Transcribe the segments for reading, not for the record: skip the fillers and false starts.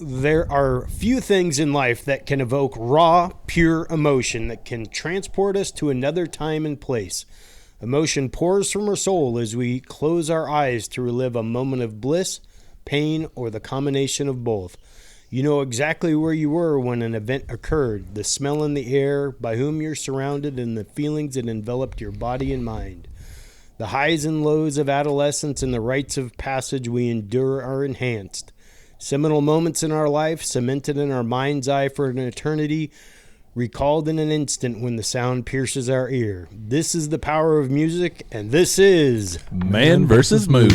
There are few things in life that can evoke raw, pure emotion that can transport us to another time and place. Emotion pours from our soul as we close our eyes to relive a moment of bliss, pain, or the combination of both. You know exactly where you were when an event occurred, the smell in the air, by whom you're surrounded, and the feelings that enveloped your body and mind. The highs and lows of adolescence and the rites of passage we endure are enhanced. Seminal moments in our life, cemented in our mind's eye for an eternity, recalled in an instant when the sound pierces our ear. This is the power of music, and this is Man versus Mood.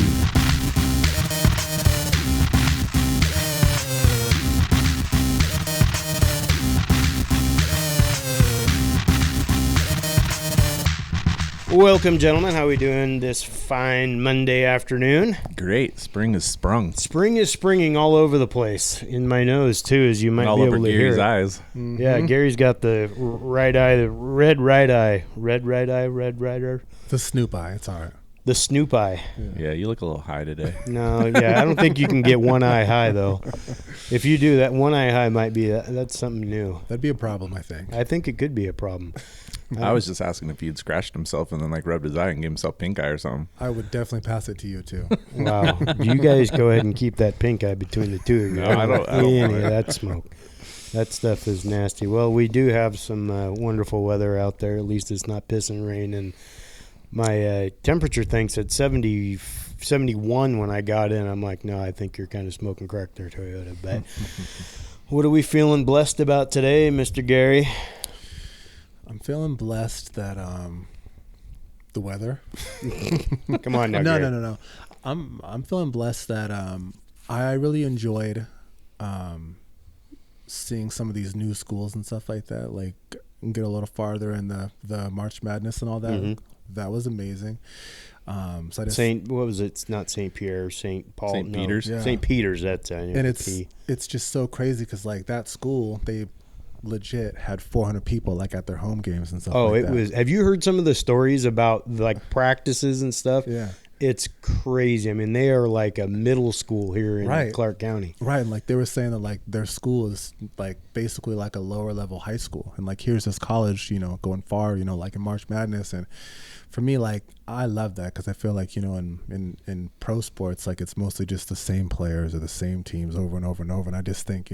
Welcome, gentlemen. How are we doing this fine Monday afternoon? Great. Spring has sprung. Spring is springing all over the place. In my nose, too, as you might all be able over to Gary's hear. eyes. Mm-hmm. Yeah, Gary's got the right eye, the red right eye. Red right eye, red right eye. The Snoop eye. It's all right. The Snoop eye. Yeah, you look a little high today. No, yeah, I don't think you can get one eye high, though. If you do, that one eye high might be, that's something new. That'd be a problem, I think. I think it could be a problem. I was just asking if he'd scratched himself and then rubbed his eye and gave himself pink eye or something. I would definitely pass it to you, too. Wow. You guys go ahead and keep that pink eye between the two of you. No, I don't any want of that smoke. That stuff is nasty. Well, we do have some wonderful weather out there. At least it's not pissing rain. And my temperature thinks at 71 when I got in. I'm like, no, I think you're kind of smoking crack there, Toyota. But what are we feeling blessed about today, Mr. Gary? I'm feeling blessed that the weather. Come on now, No, Gary. no. I'm feeling blessed that I really enjoyed seeing some of these new schools and stuff like that. Like get a little farther in the March Madness and all that. Mm-hmm. That was amazing. So I just, What was it? It's not St. Pierre, St. Paul, St. Peter's. Yeah. St. Peter's. That's and it's just so crazy because like that school they legit had 400 people like at their home games and stuff. Was. Have you heard some of the stories about like practices and stuff? Yeah, it's crazy. I mean, they are like a middle school here in Clark County. Right, and like they were saying that like their school is like basically like a lower level high school, and like here's this college, going far, like in March Madness. And for me, like I love that because I feel like in pro sports, like it's mostly just the same players or the same teams over and over and over. And I just think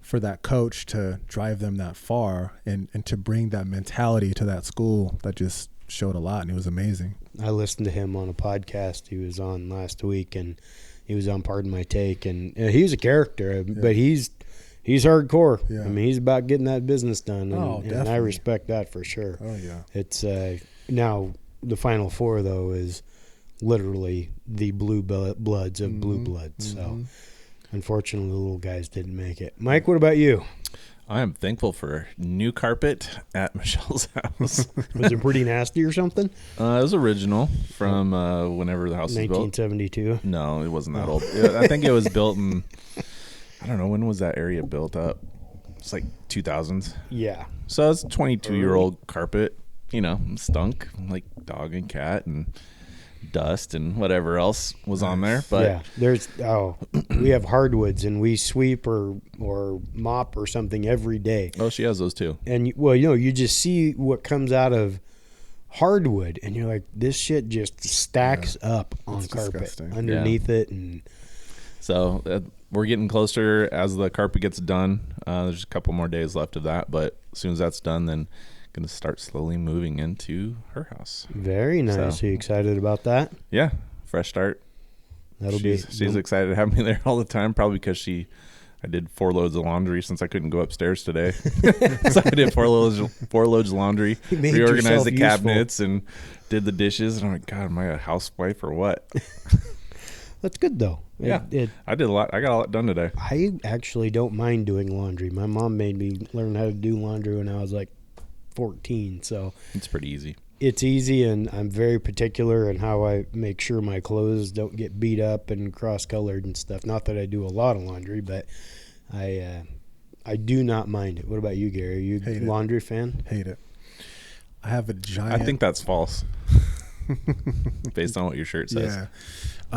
for that coach to drive them that far and to bring that mentality to that school, that just showed a lot, and it was amazing. I listened to him on a podcast he was on last week, and he was on Pardon My Take, and he's a character, but he's hardcore. Yeah. I mean, he's about getting that business done, and I respect that for sure. Oh yeah. It's now the Final Four though is literally the blue bloods of blue bloods. So unfortunately, the little guys didn't make it. Mike, what about you? I am thankful for new carpet at Michelle's house. Was it pretty nasty or something? It was original from whenever the house was built. 1972? No, it wasn't that old. I think it was built in, I don't know, when was that area built up? It's like 2000s. Yeah. So it's 22-year-old carpet, stunk like dog and cat and dust and whatever else was on there. But yeah, we have hardwoods and we sweep or mop or something every day. Oh, she has those too. And you just see what comes out of hardwood and you're like, this shit just stacks up on carpet disgusting. Underneath it. And so we're getting closer as the carpet gets done. There's a couple more days left of that, but as soon as that's done, then going to start slowly moving into her house. Very nice. So, are you excited about that? Yeah, fresh start. She's excited to have me there all the time, probably because I did 4 loads of laundry since I couldn't go upstairs today. So I did 4 loads of laundry, reorganized the cabinets, and did the dishes. And I'm like, God, am I a housewife or what? That's good though. Yeah, I did a lot. I got a lot done today. I actually don't mind doing laundry. My mom made me learn how to do laundry when I was like 14, so it's pretty easy. It's easy, and I'm very particular in how I make sure my clothes don't get beat up and cross-colored and stuff. Not that I do a lot of laundry, but I do not mind it. What about you, Gary? Are you a laundry fan? Hate it. I have a giant... I think that's false. Based on what your shirt says. Yeah.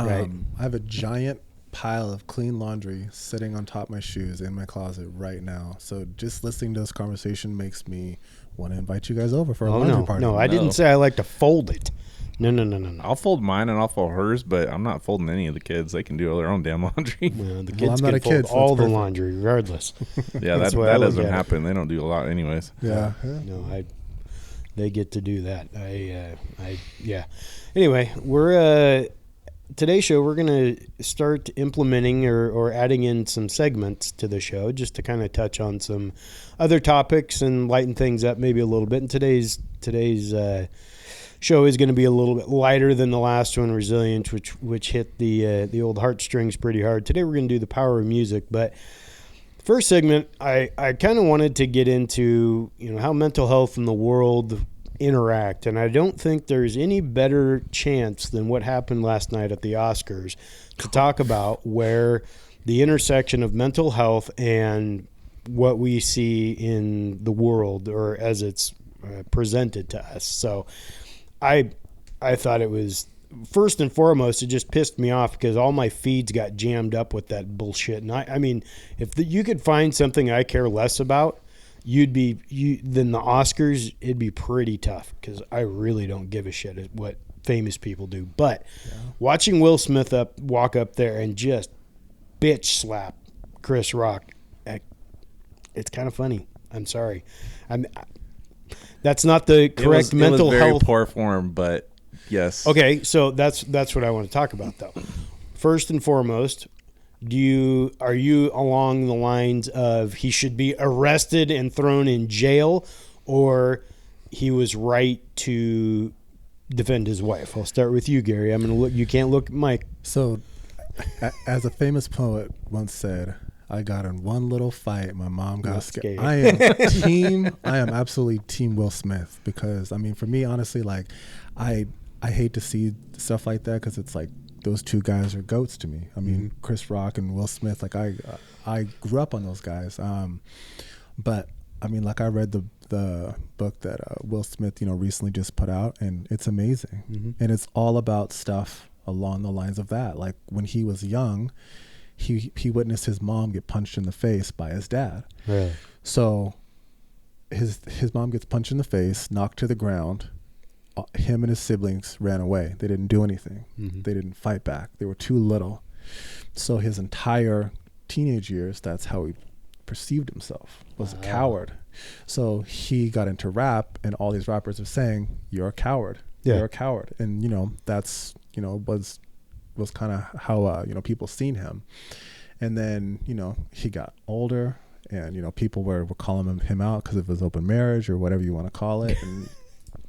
Right. I have a giant pile of clean laundry sitting on top of my shoes in my closet right now. So just listening to this conversation makes me want to invite you guys over for a laundry party. No, I didn't say I like to fold it. No. I'll fold mine and I'll fold hers, but I'm not folding any of the kids. They can do their own damn laundry. Well, the kids can fold all the laundry regardless. Yeah, that doesn't happen. They don't do a lot anyways. Yeah. No, they get to do that. Yeah. Anyway, we're today's show, we're going to start implementing or adding in some segments to the show just to kind of touch on some other topics and lighten things up maybe a little bit. And today's show is going to be a little bit lighter than the last one, Resilience, which hit the old heartstrings pretty hard. Today we're going to do the power of music, but first segment, I kind of wanted to get into how mental health and the world interact, and I don't think there's any better chance than what happened last night at the Oscars to talk about where the intersection of mental health and what we see in the world, or as it's presented to us. So I thought it was, first and foremost, it just pissed me off because all my feeds got jammed up with that bullshit. And I mean, if you could find something I care less about, than the Oscars, it'd be pretty tough because I really don't give a shit at what famous people do. But watching Will Smith walk up there and just bitch slap Chris Rock, it's kind of funny. I'm sorry. That's not the correct mental health. It was very poor form, but yes. Okay, so that's what I want to talk about, though. First and foremost, are you along the lines of he should be arrested and thrown in jail, or he was right to defend his wife? I'll start with you, Gary. I'm gonna look. You can't look at Mike. So, as a famous poet once said, I got in one little fight. My mom got scared. I am absolutely team Will Smith because, I mean, for me, honestly, like, I hate to see stuff like that because it's like those two guys are goats to me. I mean, Chris Rock and Will Smith, like I grew up on those guys. But I mean, like I read the book that Will Smith, recently just put out, and it's amazing. And it's all about stuff along the lines of that. Like when he was young, he witnessed his mom get punched in the face by his dad. Really? So his mom gets punched in the face, knocked to the ground. Him and his siblings ran away. They didn't do anything. They didn't fight back. They were too little. So his entire teenage years, that's how he perceived himself, was a coward. So he got into rap, and all these rappers are saying, "You're a coward. You're a coward." And that's was kind of how people seen him. And then he got older, and people were calling him out because of his open marriage or whatever you want to call it. And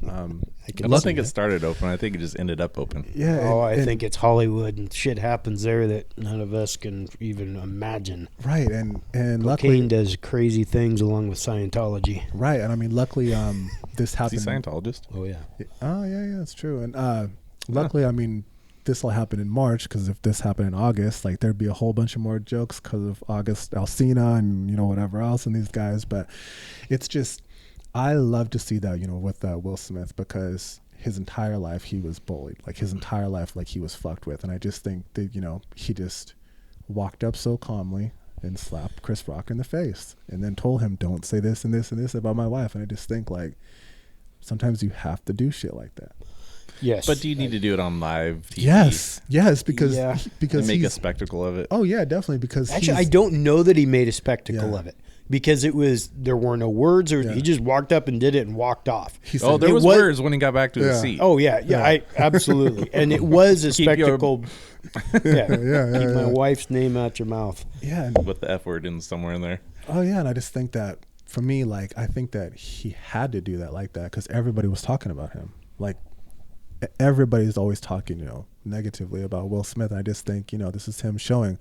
I don't think it started open. I think it just ended up open. Yeah. I think it's Hollywood, and shit happens there that none of us can even imagine. Right. And luckily Cocaine does crazy things along with Scientology. Right. And I mean, luckily, this happened. Is he Scientologist? Oh yeah. Oh yeah, it's true. And luckily, I mean, this will happen in March, because if this happened in August, like there'd be a whole bunch of more jokes because of August Alsina and whatever else and these guys. But it's just, I love to see that with Will Smith, because his entire life he was bullied, like his entire life, like he was fucked with. And I just think that he just walked up so calmly and slapped Chris Rock in the face and then told him, "Don't say this and this and this about my wife." And I just think, like, sometimes you have to do shit like that. Yes, but do you need to do it on live TV? Yes, because and make a spectacle of it. Oh yeah, definitely. Because actually, I don't know that he made a spectacle of it, because there were no words, or he just walked up and did it and walked off. There was words when he got back to his seat. Oh yeah, I absolutely, and it was a spectacle. Keep my wife's name out your mouth. Yeah, with the F word in somewhere in there. Oh yeah, and I just think that for me, like, I think that he had to do that like that because everybody was talking about him. Like, everybody's always talking, negatively about Will Smith. And I just think, this is him showing,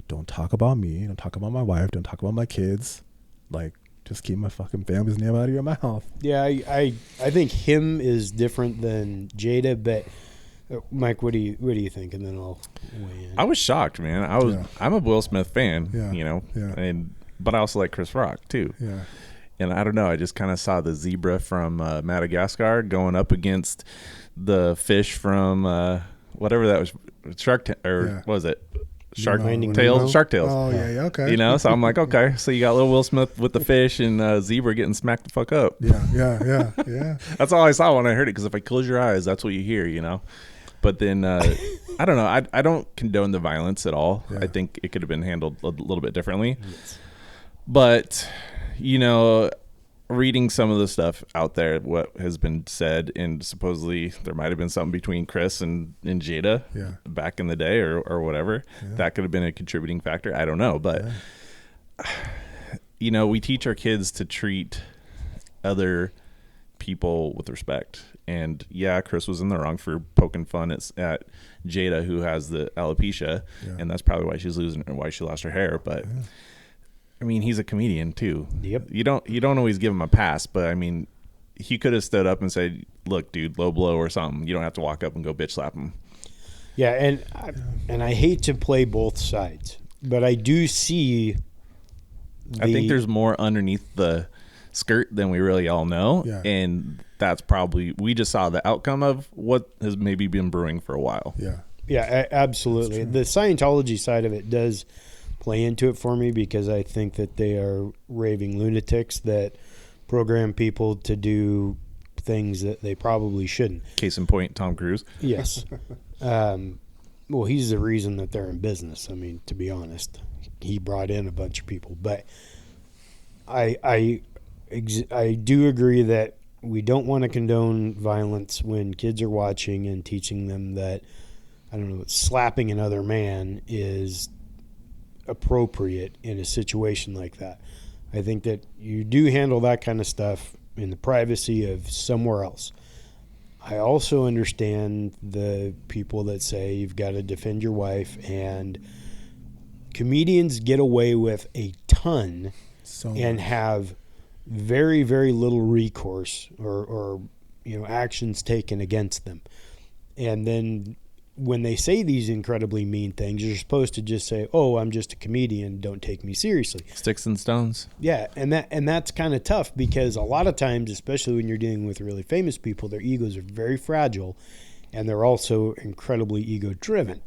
don't talk about me, don't talk about my wife, don't talk about my kids. Like, just keep my fucking family's name out of your mouth. Yeah, I think him is different than Jada, but Mike, what do you think? And then I'll weigh in. I was shocked, man. I'm a Will Smith fan, but I also like Chris Rock too. Yeah. And I don't know, I just kind of saw the zebra from Madagascar going up against the fish from whatever that was, Shark Tank, or what was it? Shark Nemo. Tales. Oh yeah, okay. You know, so I'm like, okay, so you got little Will Smith with the fish and Zebra getting smacked the fuck up. Yeah. That's all I saw when I heard it, because if I close your eyes, that's what you hear, you know. But then I don't know. I don't condone the violence at all. Yeah. I think it could have been handled a little bit differently. Yes. But, you know, reading some of the stuff out there, what has been said, and supposedly there might have been something between Chris and Jada back in the day or whatever. Yeah. That could have been a contributing factor. I don't know. But, you know, we teach our kids to treat other people with respect. And yeah, Chris was in the wrong for poking fun at Jada, who has the alopecia, and that's probably why she's losing, or why she lost her hair. But I mean, he's a comedian too. Yep. You don't always give him a pass, but I mean, he could have stood up and said, "Look, dude, low blow or something." You don't have to walk up and go bitch slap him. Yeah, and I hate to play both sides, but I do see. I think there's more underneath the skirt than we really all know, and that's probably, we just saw the outcome of what has maybe been brewing for a while. Yeah, absolutely. The Scientology side of it does play into it for me, because I think that they are raving lunatics that program people to do things that they probably shouldn't. Case in point, Tom Cruise. Yes. Well, he's the reason that they're in business. I mean, to be honest, he brought in a bunch of people. But I do agree that we don't want to condone violence when kids are watching and teaching them that, I don't know, slapping another man is appropriate in a situation like that. I think that you do handle that kind of stuff in the privacy of somewhere else. I also understand the people that say you've got to defend your wife, and comedians get away with a ton and have very, very little recourse or you know, actions taken against them. And then when they say these incredibly mean things, you're supposed to just say, "Oh, I'm just a comedian, don't take me seriously." Sticks and stones. Yeah, and that's kind of tough, because a lot of times, especially when you're dealing with really famous people, their egos are very fragile, and they're also incredibly ego-driven.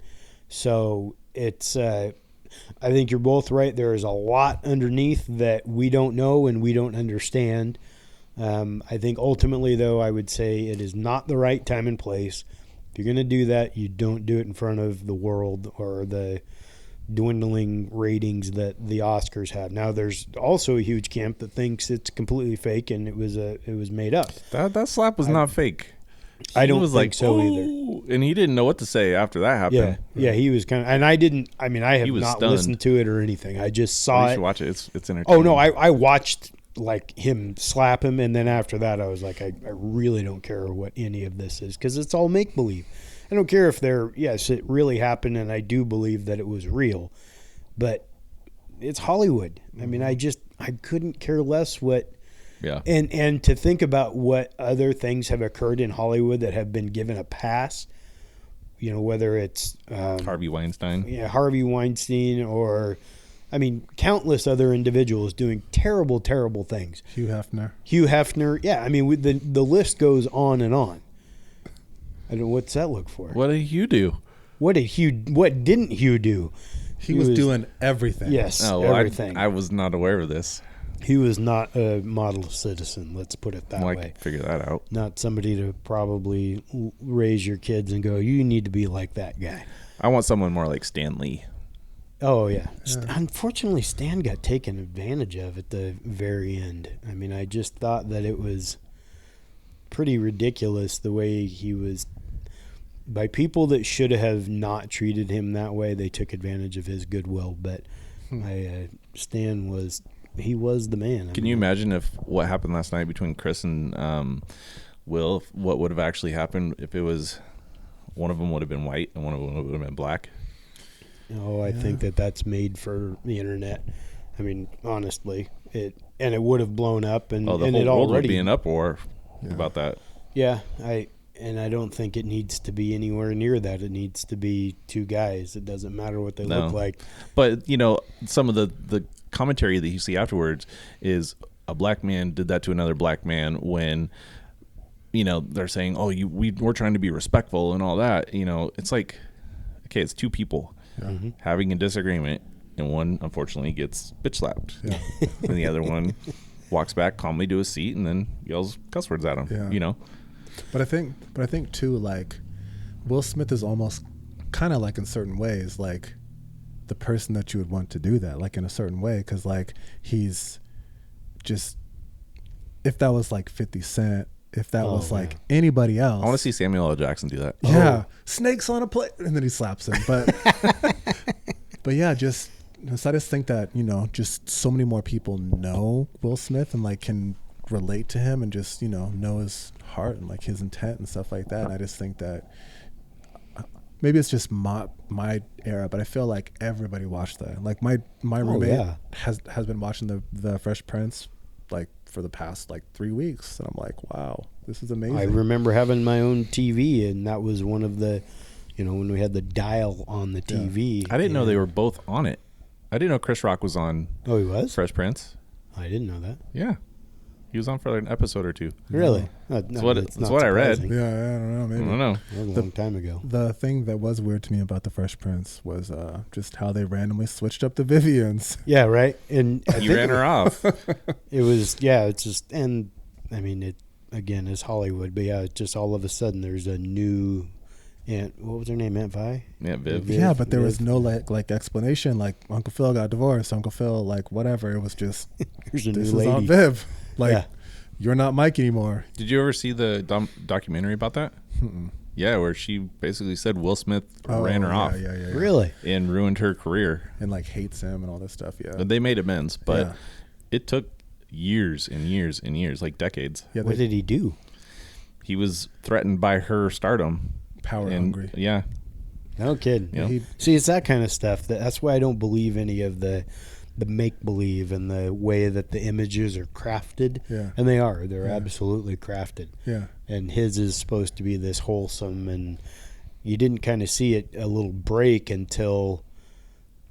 So it's I think you're both right. There is a lot underneath that we don't know and we don't understand. I think ultimately, though, I would say it is not the right time and place. If you're going to do that, you don't do it in front of the world or the dwindling ratings that the Oscars have. Now, there's also a huge camp that thinks it's completely fake and it was made up. That slap was not fake. I don't think so either. And he didn't know what to say after that happened. Yeah, he was kind of, and I have not stunned. Listened to it or anything. I just saw You it. should watch it. It's entertaining. Oh no, I watched like him slap him, and then after that I was like, I really don't care what any of this is, because it's all make believe. I don't care if yes, it really happened, and I do believe that it was real, but it's Hollywood. I mean, I couldn't care less what. Yeah. And to think about what other things have occurred in Hollywood that have been given a pass, you know, whether it's Harvey Weinstein. Yeah, Harvey Weinstein, or I mean, countless other individuals doing terrible, terrible things. Hugh Hefner. Yeah, I mean, the list goes on and on. I don't know, what's that look for? What did Hugh do? What didn't Hugh do? He was doing everything. Yes, everything. I was not aware of this. He was not a model citizen, let's put it that way. I can figure that out. Not somebody to probably raise your kids and go, you need to be like that guy. I want someone more like Stan Lee. Oh, yeah. Unfortunately, Stan got taken advantage of at the very end. I mean, I just thought that it was pretty ridiculous the way he was. By people that should have not treated him that way, they took advantage of his goodwill. But Stan was... He was the man. Can you imagine if what happened last night between Chris and Will, what would have actually happened if it was one of them would have been white and one of them would have been black? Oh, I think that's made for the internet. I mean, honestly, it would have blown up, and the and whole it world already would be in uproar about that. Yeah, I don't think it needs to be anywhere near that. It needs to be two guys. It doesn't matter what they look like. But you know, some of the commentary that you see afterwards is a black man did that to another black man, when, you know, they're saying, "Oh, we're trying to be respectful and all that." You know, it's like, okay, it's two people. having a disagreement, and one unfortunately gets bitch slapped, and the other one walks back calmly to his seat and then yells cuss words at him. Yeah. You know, but I think too, like Will Smith is almost kind of like in certain ways like the person that you would want to do that, like in a certain way, because like he's just, if that was like 50 Cent, if that was like anybody else, I want to see Samuel L. Jackson do that. Yeah, snakes on a plate, and then he slaps him. But but yeah, so I just think that, you know, just so many more people know Will Smith and like can relate to him and just, you know his heart and like his intent and stuff like that. And I just think that maybe it's just my era, but I feel like everybody watched that. Like my roommate has been watching the Fresh Prince like for the past like 3 weeks, and I'm like, wow, this is amazing. I remember having my own TV, and that was one of the, you know, when we had the dial on the TV. I didn't know they were both on it. I didn't know Chris Rock was on. Oh, he was? Fresh Prince. I didn't know that. Yeah. He was on for like an episode or two. Really? That's what I read. Yeah, I don't know. Maybe. I don't know. That was a long time ago. The thing that was weird to me about the Fresh Prince was just how they randomly switched up the Vivians. Yeah, right. And he ran her off. It was, it's just, and I mean, it again is Hollywood, but yeah, it's just all of a sudden there's a new Aunt. What was her name? Aunt Vi? Aunt Viv. Yeah, but there was no like explanation. Like Uncle Phil got divorced. Uncle Phil, like whatever. It was just here's a this new is lady. Aunt Viv. Like you're not Mike anymore. Did you ever see the documentary about that? Mm-mm. Yeah, where she basically said Will Smith ran her off. Yeah. Really? And ruined her career. And like hates him and all this stuff. Yeah. But they made amends, but it took years and years and years, like decades. Yeah. What did he do? He was threatened by her stardom. Power hungry. Yeah. No kidding. You know? See, it's that kind of stuff. That's why I don't believe any of the make-believe and the way that the images are crafted. Yeah. And they are. They're absolutely crafted. Yeah. And his is supposed to be this wholesome, and you didn't kind of see it a little break until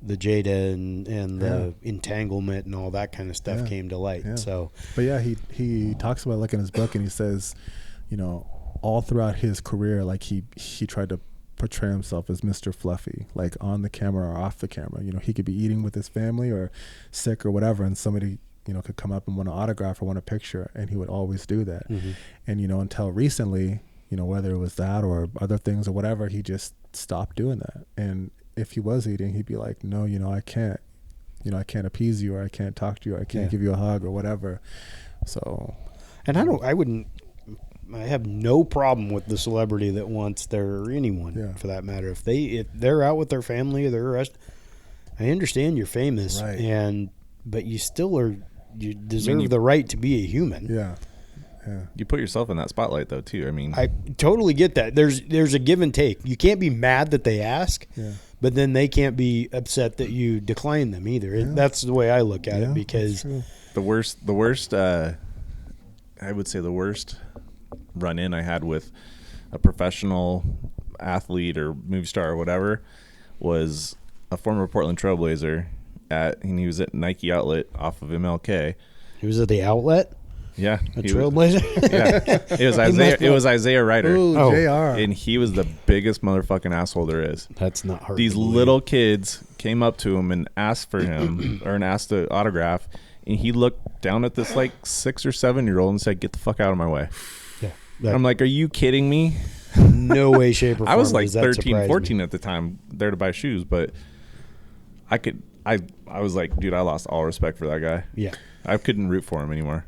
the Jada and the entanglement and all that kind of stuff came to light. Yeah. So, but yeah, he talks about, like in his book, and he says, you know, all throughout his career, like he tried to portray himself as Mr. Fluffy, like on the camera or off the camera. You know, he could be eating with his family or sick or whatever, and somebody, you know, could come up and want an autograph or want a picture, and he would always do that. Mm-hmm. And, you know, until recently, you know, whether it was that or other things or whatever, he just stopped doing that. And if he was eating, he'd be like, no, you know, I can't appease you, or I can't talk to you, or I can't give you a hug or whatever. So, and I have no problem with the celebrity that wants or anyone for that matter. If they're out with their family or their rest, I understand you're famous, right. But you still you deserve the right to be a human. Yeah. You put yourself in that spotlight though too. I mean, I totally get that. There's a give and take. You can't be mad that they ask, but then they can't be upset that you decline them either. That's the way I look at it, because the worst I would say the worst run-in I had with a professional athlete or movie star or whatever was a former Portland Trailblazer and he was at Nike Outlet off of MLK. He was at the outlet? Yeah. A Trailblazer? It was Isaiah Ryder. Ooh, JR. And he was the biggest motherfucking asshole there is. That's not hard. These little kids came up to him and asked for him or asked the autograph, and he looked down at this like 6 or 7-year-old and said, "Get the fuck out of my way." I'm like, are you kidding me? No way, shape, or form. I was like 13, 14 at the time there to buy shoes, but I was like, dude, I lost all respect for that guy. Yeah. I couldn't root for him anymore.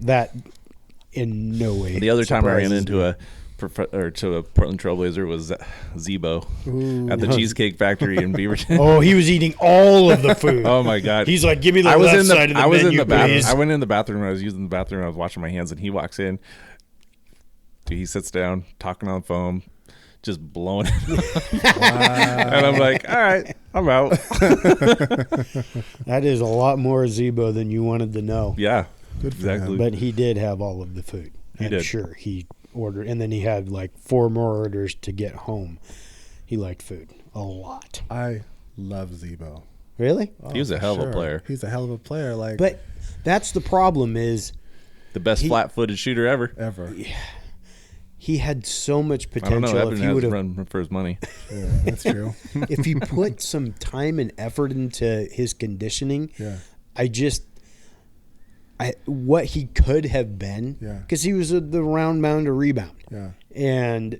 That in no way. The other time I ran into a Portland Trailblazer was Zebo at the Cheesecake Factory in Beaverton. Oh, he was eating all of the food. Oh my God. He's like, give me the left side of the menu, please. I went in the bathroom. I was using the bathroom. I was washing my hands, and he walks in. Dude, he sits down, talking on the phone, just blowing it. And I'm like, all right, I'm out. That is a lot more Zebo than you wanted to know. Yeah, good for exactly. him. But he did have all of the food. He did. Sure, he ordered, and then he had like 4 more orders to get home. He liked food a lot. I love Zebo. Really? Oh, he was a hell of a player. He's a hell of a player. But that's the problem is the best flat-footed shooter ever. Ever. Yeah. he had so much I don't know. potential. Evan If he has would have, run for his money. Yeah, that's true. if he put some time and effort into his conditioning, Yeah. what he could have been, because he was the round mound or rebound. Yeah. And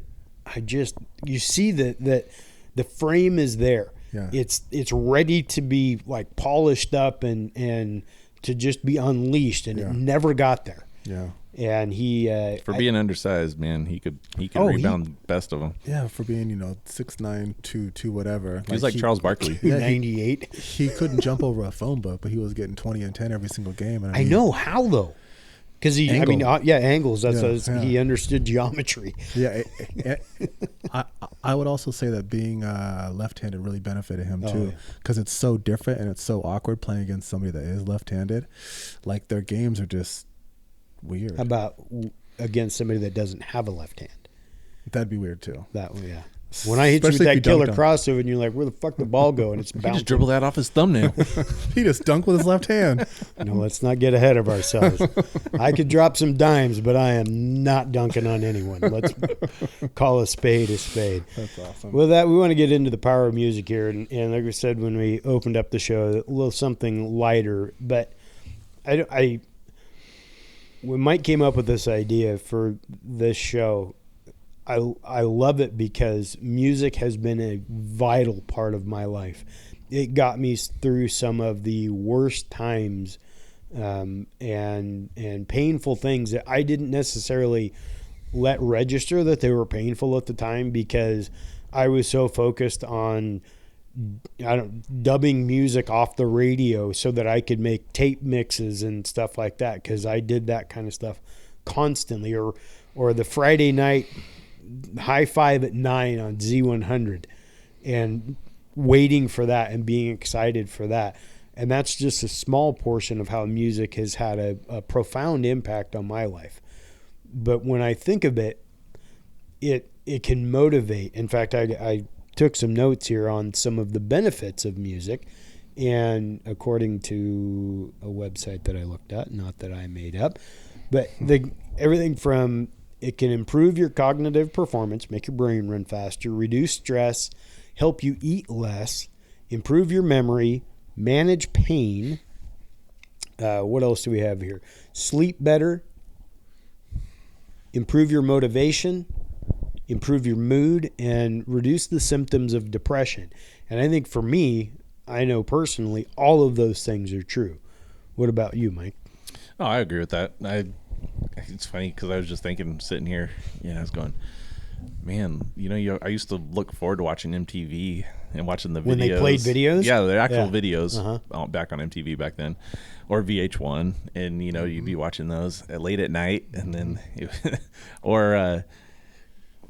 you see that the frame is there. Yeah. It's ready to be like polished up and to just be unleashed, and it never got there. Yeah. And he being undersized, man, he could rebound best of them. Yeah, for being 6'9", 2 whatever. He's like Charles Barkley. 98. He couldn't jump over a phone book, but he was getting 20 and 10 every single game. And I know how though, because angles. That's he understood geometry. Yeah, I would also say that being left-handed really benefited him too, because it's so different and it's so awkward playing against somebody that is left-handed. Like their games are just weird. How about against somebody that doesn't have a left hand? That'd be weird too. Yeah. When I hit Especially you if with that you killer dunked on crossover, and you're like, "Where the fuck the ball go?" And it's He bouncing. just dribbled that off his thumbnail. He just dunked with his left hand. No, let's not get ahead of ourselves. I could drop some dimes, but I am not dunking on anyone. Let's call a spade a spade. That's awesome. With that, we want to get into the power of music here. And like we said when we opened up the show, a little something lighter. But when Mike came up with this idea for this show, I love it because music has been a vital part of my life. It got me through some of the worst times and painful things that I didn't necessarily let register that they were painful at the time, because I was so focused on dubbing music off the radio so that I could make tape mixes and stuff like that, because I did that kind of stuff constantly, or the Friday night high five at 9 on Z100 and waiting for that and being excited for that. And that's just a small portion of how music has had a profound impact on my life. But when I think of it, it can motivate. In fact, I took some notes here on some of the benefits of music, and according to a website that I looked at, not that I made up, but everything from it can improve your cognitive performance, make your brain run faster, reduce stress, help you eat less, improve your memory, manage pain. What else do we have here? Sleep better, improve your motivation, improve your mood, and reduce the symptoms of depression. And I think for me, I know personally, all of those things are true. What about you, Mike? Oh, I agree with that. It's funny because I was just thinking, sitting here, I was going, man, I used to look forward to watching MTV and watching the videos. When they played videos? Yeah, the actual videos back on MTV back then, or VH1, and you'd be watching those late at night, and then,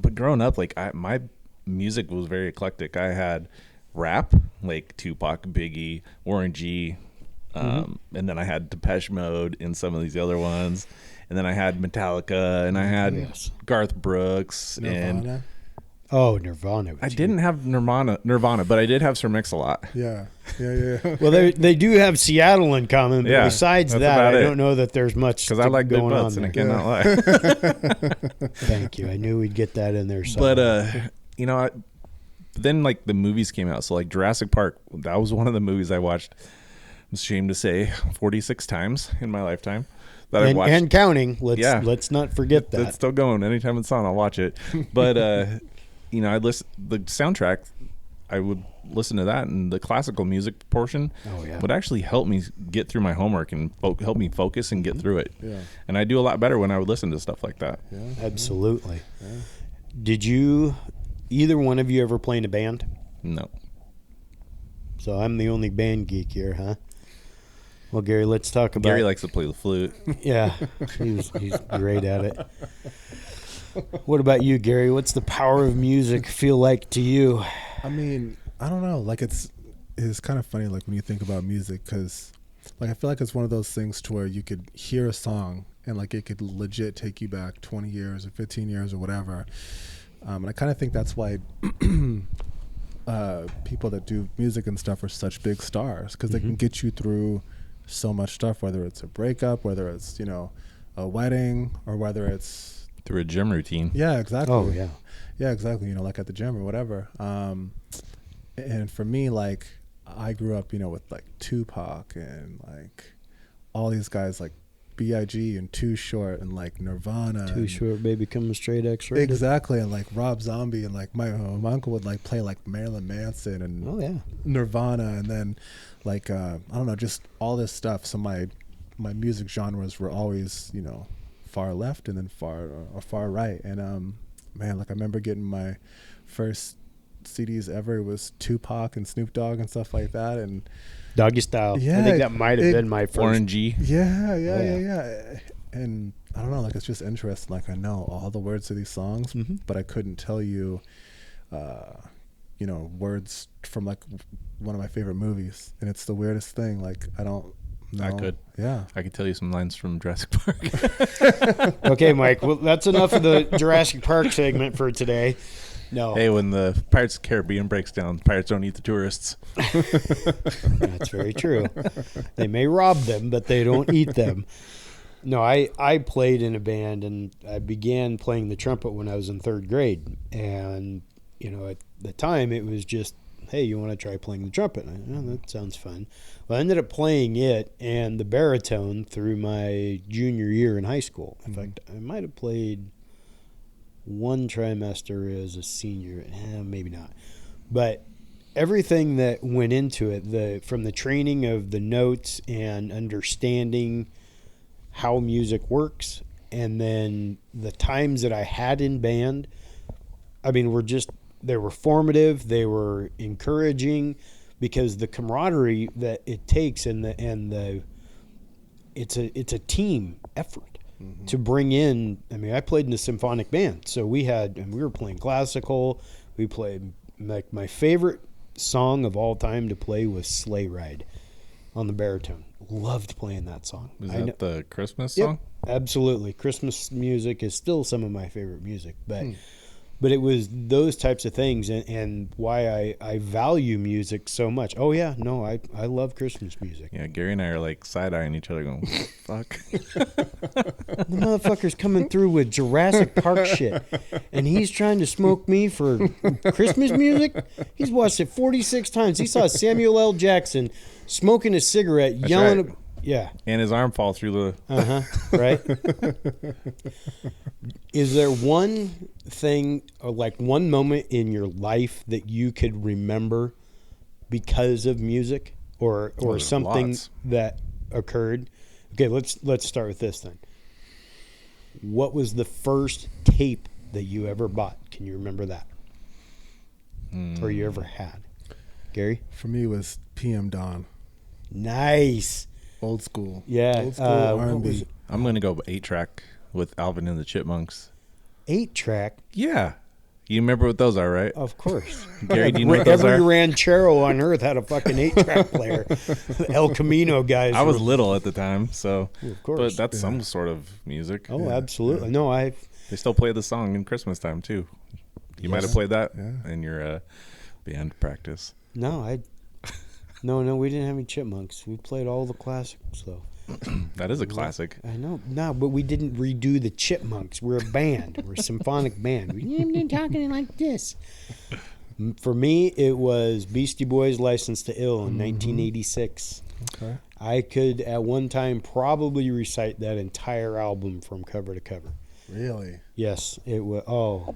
but growing up, like my music was very eclectic. I had rap, like Tupac, Biggie, Warren G, and then I had Depeche Mode and some of these other ones. And then I had Metallica, and I had Garth Brooks, Nirvana. Nirvana. I didn't have Nirvana, but I did have Sir Mix-a-Lot. Yeah. Well, they do have Seattle in common, but besides that, I don't know that there's much because I like big butts, and I cannot lie. Thank you. I knew we'd get that in there somewhere. But then like the movies came out, so like Jurassic Park, that was one of the movies I watched. I'm ashamed to say 46 times in my lifetime. That I've watched. And counting. Let's not forget that. It's still going. Anytime it's on, I'll watch it. But I listen the soundtrack. I would listen to that, and the classical music portion would actually help me get through my homework and help me focus and get through it. Yeah. And I do a lot better when I would listen to stuff like that. Yeah. Absolutely. Yeah. Did either one of you ever play in a band? No. So I'm the only band geek here, huh? Well, Gary, let's talk about... Gary likes to play the flute. Yeah, he's great at it. What about you, Gary? What's the power of music feel like to you? I mean, I don't know. Like it's kind of funny, like when you think about music, because like I feel like it's one of those things to where you could hear a song and like it could legit take you back 20 years or 15 years or whatever. And I kind of think that's why people that do music and stuff are such big stars, because they can get you through so much stuff, whether it's a breakup, whether it's a wedding, or whether it's Through a gym routine. Yeah, exactly. Oh yeah. Yeah, exactly. You know, like at the gym or whatever. And for me, like I grew up, you know, with like Tupac and like all these guys like B.I.G. and Too Short and like Nirvana. Too Short, Baby, coming straight X-rated. Exactly, and like Rob Zombie and like my uncle would like play like Marilyn Manson and Oh yeah. Nirvana, and then like I don't know, just all this stuff. So my music genres were always, you know, far left and then far right. And man, like I remember getting my first CDs ever. It was Tupac and Snoop Dogg and stuff like that, and Doggy Style. Yeah, I think that might have been my first. Orangey. Yeah. And I don't know, like it's just interesting. Like I know all the words of these songs, but I couldn't tell you, you know, words from like one of my favorite movies. And it's the weirdest thing. Like I don't know. I could. Yeah. I could tell you some lines from Jurassic Park. Okay, Mike. Well, that's enough of the Jurassic Park segment for today. No. Hey, when the Pirates of the Caribbean breaks down, pirates don't eat the tourists. That's very true. They may rob them, but they don't eat them. No, I played in a band, and I began playing the trumpet when I was in third grade. And, you know, at the time, it was just, hey, you want to try playing the trumpet? And I, oh, that sounds fun. Well, I ended up playing it and the baritone through my junior year in high school. In fact, I might have played one trimester as a senior, maybe not, but everything that went into it, from the training of the notes and understanding how music works, and then the times that I had in band, I mean, they were formative, they were encouraging, because the camaraderie that it takes it's a team effort. To bring in, I mean, I played in a symphonic band, so we were playing classical. We played, like, my favorite song of all time to play was Sleigh Ride on the baritone. Loved playing that song. Was that the Christmas song? Yep, absolutely. Christmas music is still some of my favorite music, but it was those types of things, and why I value music so much. Oh yeah, no, I love Christmas music. Yeah, Gary and I are like side-eyeing each other going, fuck. The motherfucker's coming through with Jurassic Park shit, and he's trying to smoke me for Christmas music? He's watched it 46 times. He saw Samuel L. Jackson smoking a cigarette, That's yelling. right. Yeah. And his arm fall through the... Right? Is there one thing, or like one moment in your life that you could remember because of music, or something lots that occurred? Okay, let's start with this then. What was the first tape that you ever bought? Can you remember that? Or you ever had? Gary? For me, it was PM Dawn. Nice. Old school. Yeah. Old school R&B. I'm going to go 8-track with Alvin and the Chipmunks. 8-track? Yeah. You remember what those are, right? Of course. Gary, do you know what those Every are? ranchero on earth had a fucking 8-track player. El Camino guys. I was little at the time, so... Of course. But that's some sort of music. Oh, absolutely. No, They still play the song in Christmas time, too. You might have played that in your band practice. No, No, we didn't have any Chipmunks. We played all the classics, though. That is a classic. I know. No, but we didn't redo the Chipmunks. We're a band. We're a symphonic band. We're talking like this. For me, it was Beastie Boys' License to Ill in 1986. Okay. I could, at one time, probably recite that entire album from cover to cover. Really? Yes, it was. Oh.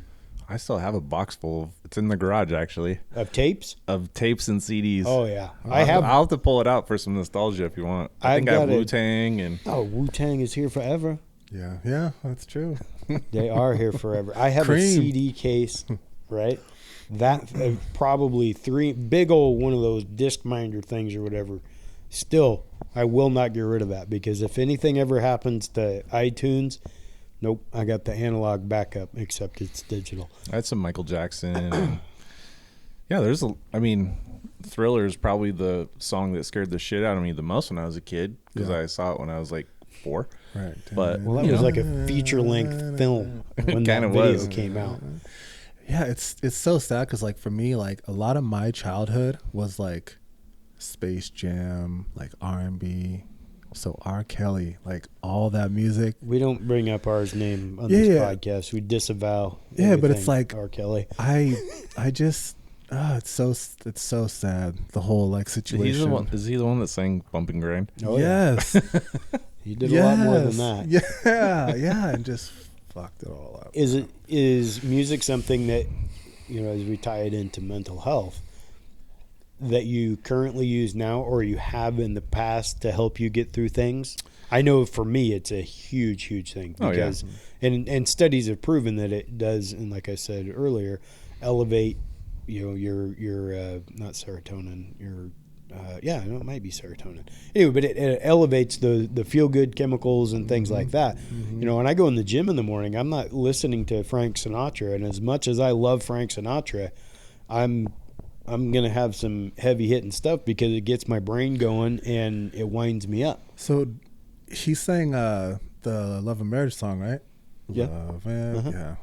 I still have a box full. It's in the garage, actually. Of tapes? Of tapes and CDs. Oh, yeah. I'll have to pull it out for some nostalgia if you want. I think I have Wu-Tang and... Oh, Wu-Tang is here forever. Yeah, that's true. They are here forever. I have a CD case, right? That probably 3 big old one of those disc minder things or whatever. Still, I will not get rid of that, because if anything ever happens to iTunes, nope, I got the analog backup, except it's digital. I had some Michael Jackson. And Thriller is probably the song that scared the shit out of me the most when I was a kid, because I saw it when I was like 4. Right. But well, that was like a feature-length film when that video came out. Yeah, it's so sad, because like for me, like a lot of my childhood was like Space Jam, like R&B, So R. Kelly, like all that music. We don't bring up R's name on this podcast. We disavow. Yeah, but it's like R. Kelly. I just it's so sad, the whole like situation. Is he the one that sang Bump and Grind? Oh, yes. He did a lot more than that. Yeah, and just fucked it all up. Is music something that, as we tie it into mental health, that you currently use now or you have in the past to help you get through things? I know for me it's a huge thing because and studies have proven that it does, and like I said earlier, elevate your not serotonin, it might be serotonin. Anyway, but it elevates the feel good chemicals and things like that. When I go in the gym in the morning, I'm not listening to Frank Sinatra, and as much as I love Frank Sinatra, I'm going to have some heavy hitting stuff because it gets my brain going and it winds me up. So he sang the Love and Marriage song, right? Yeah. Love and, yeah.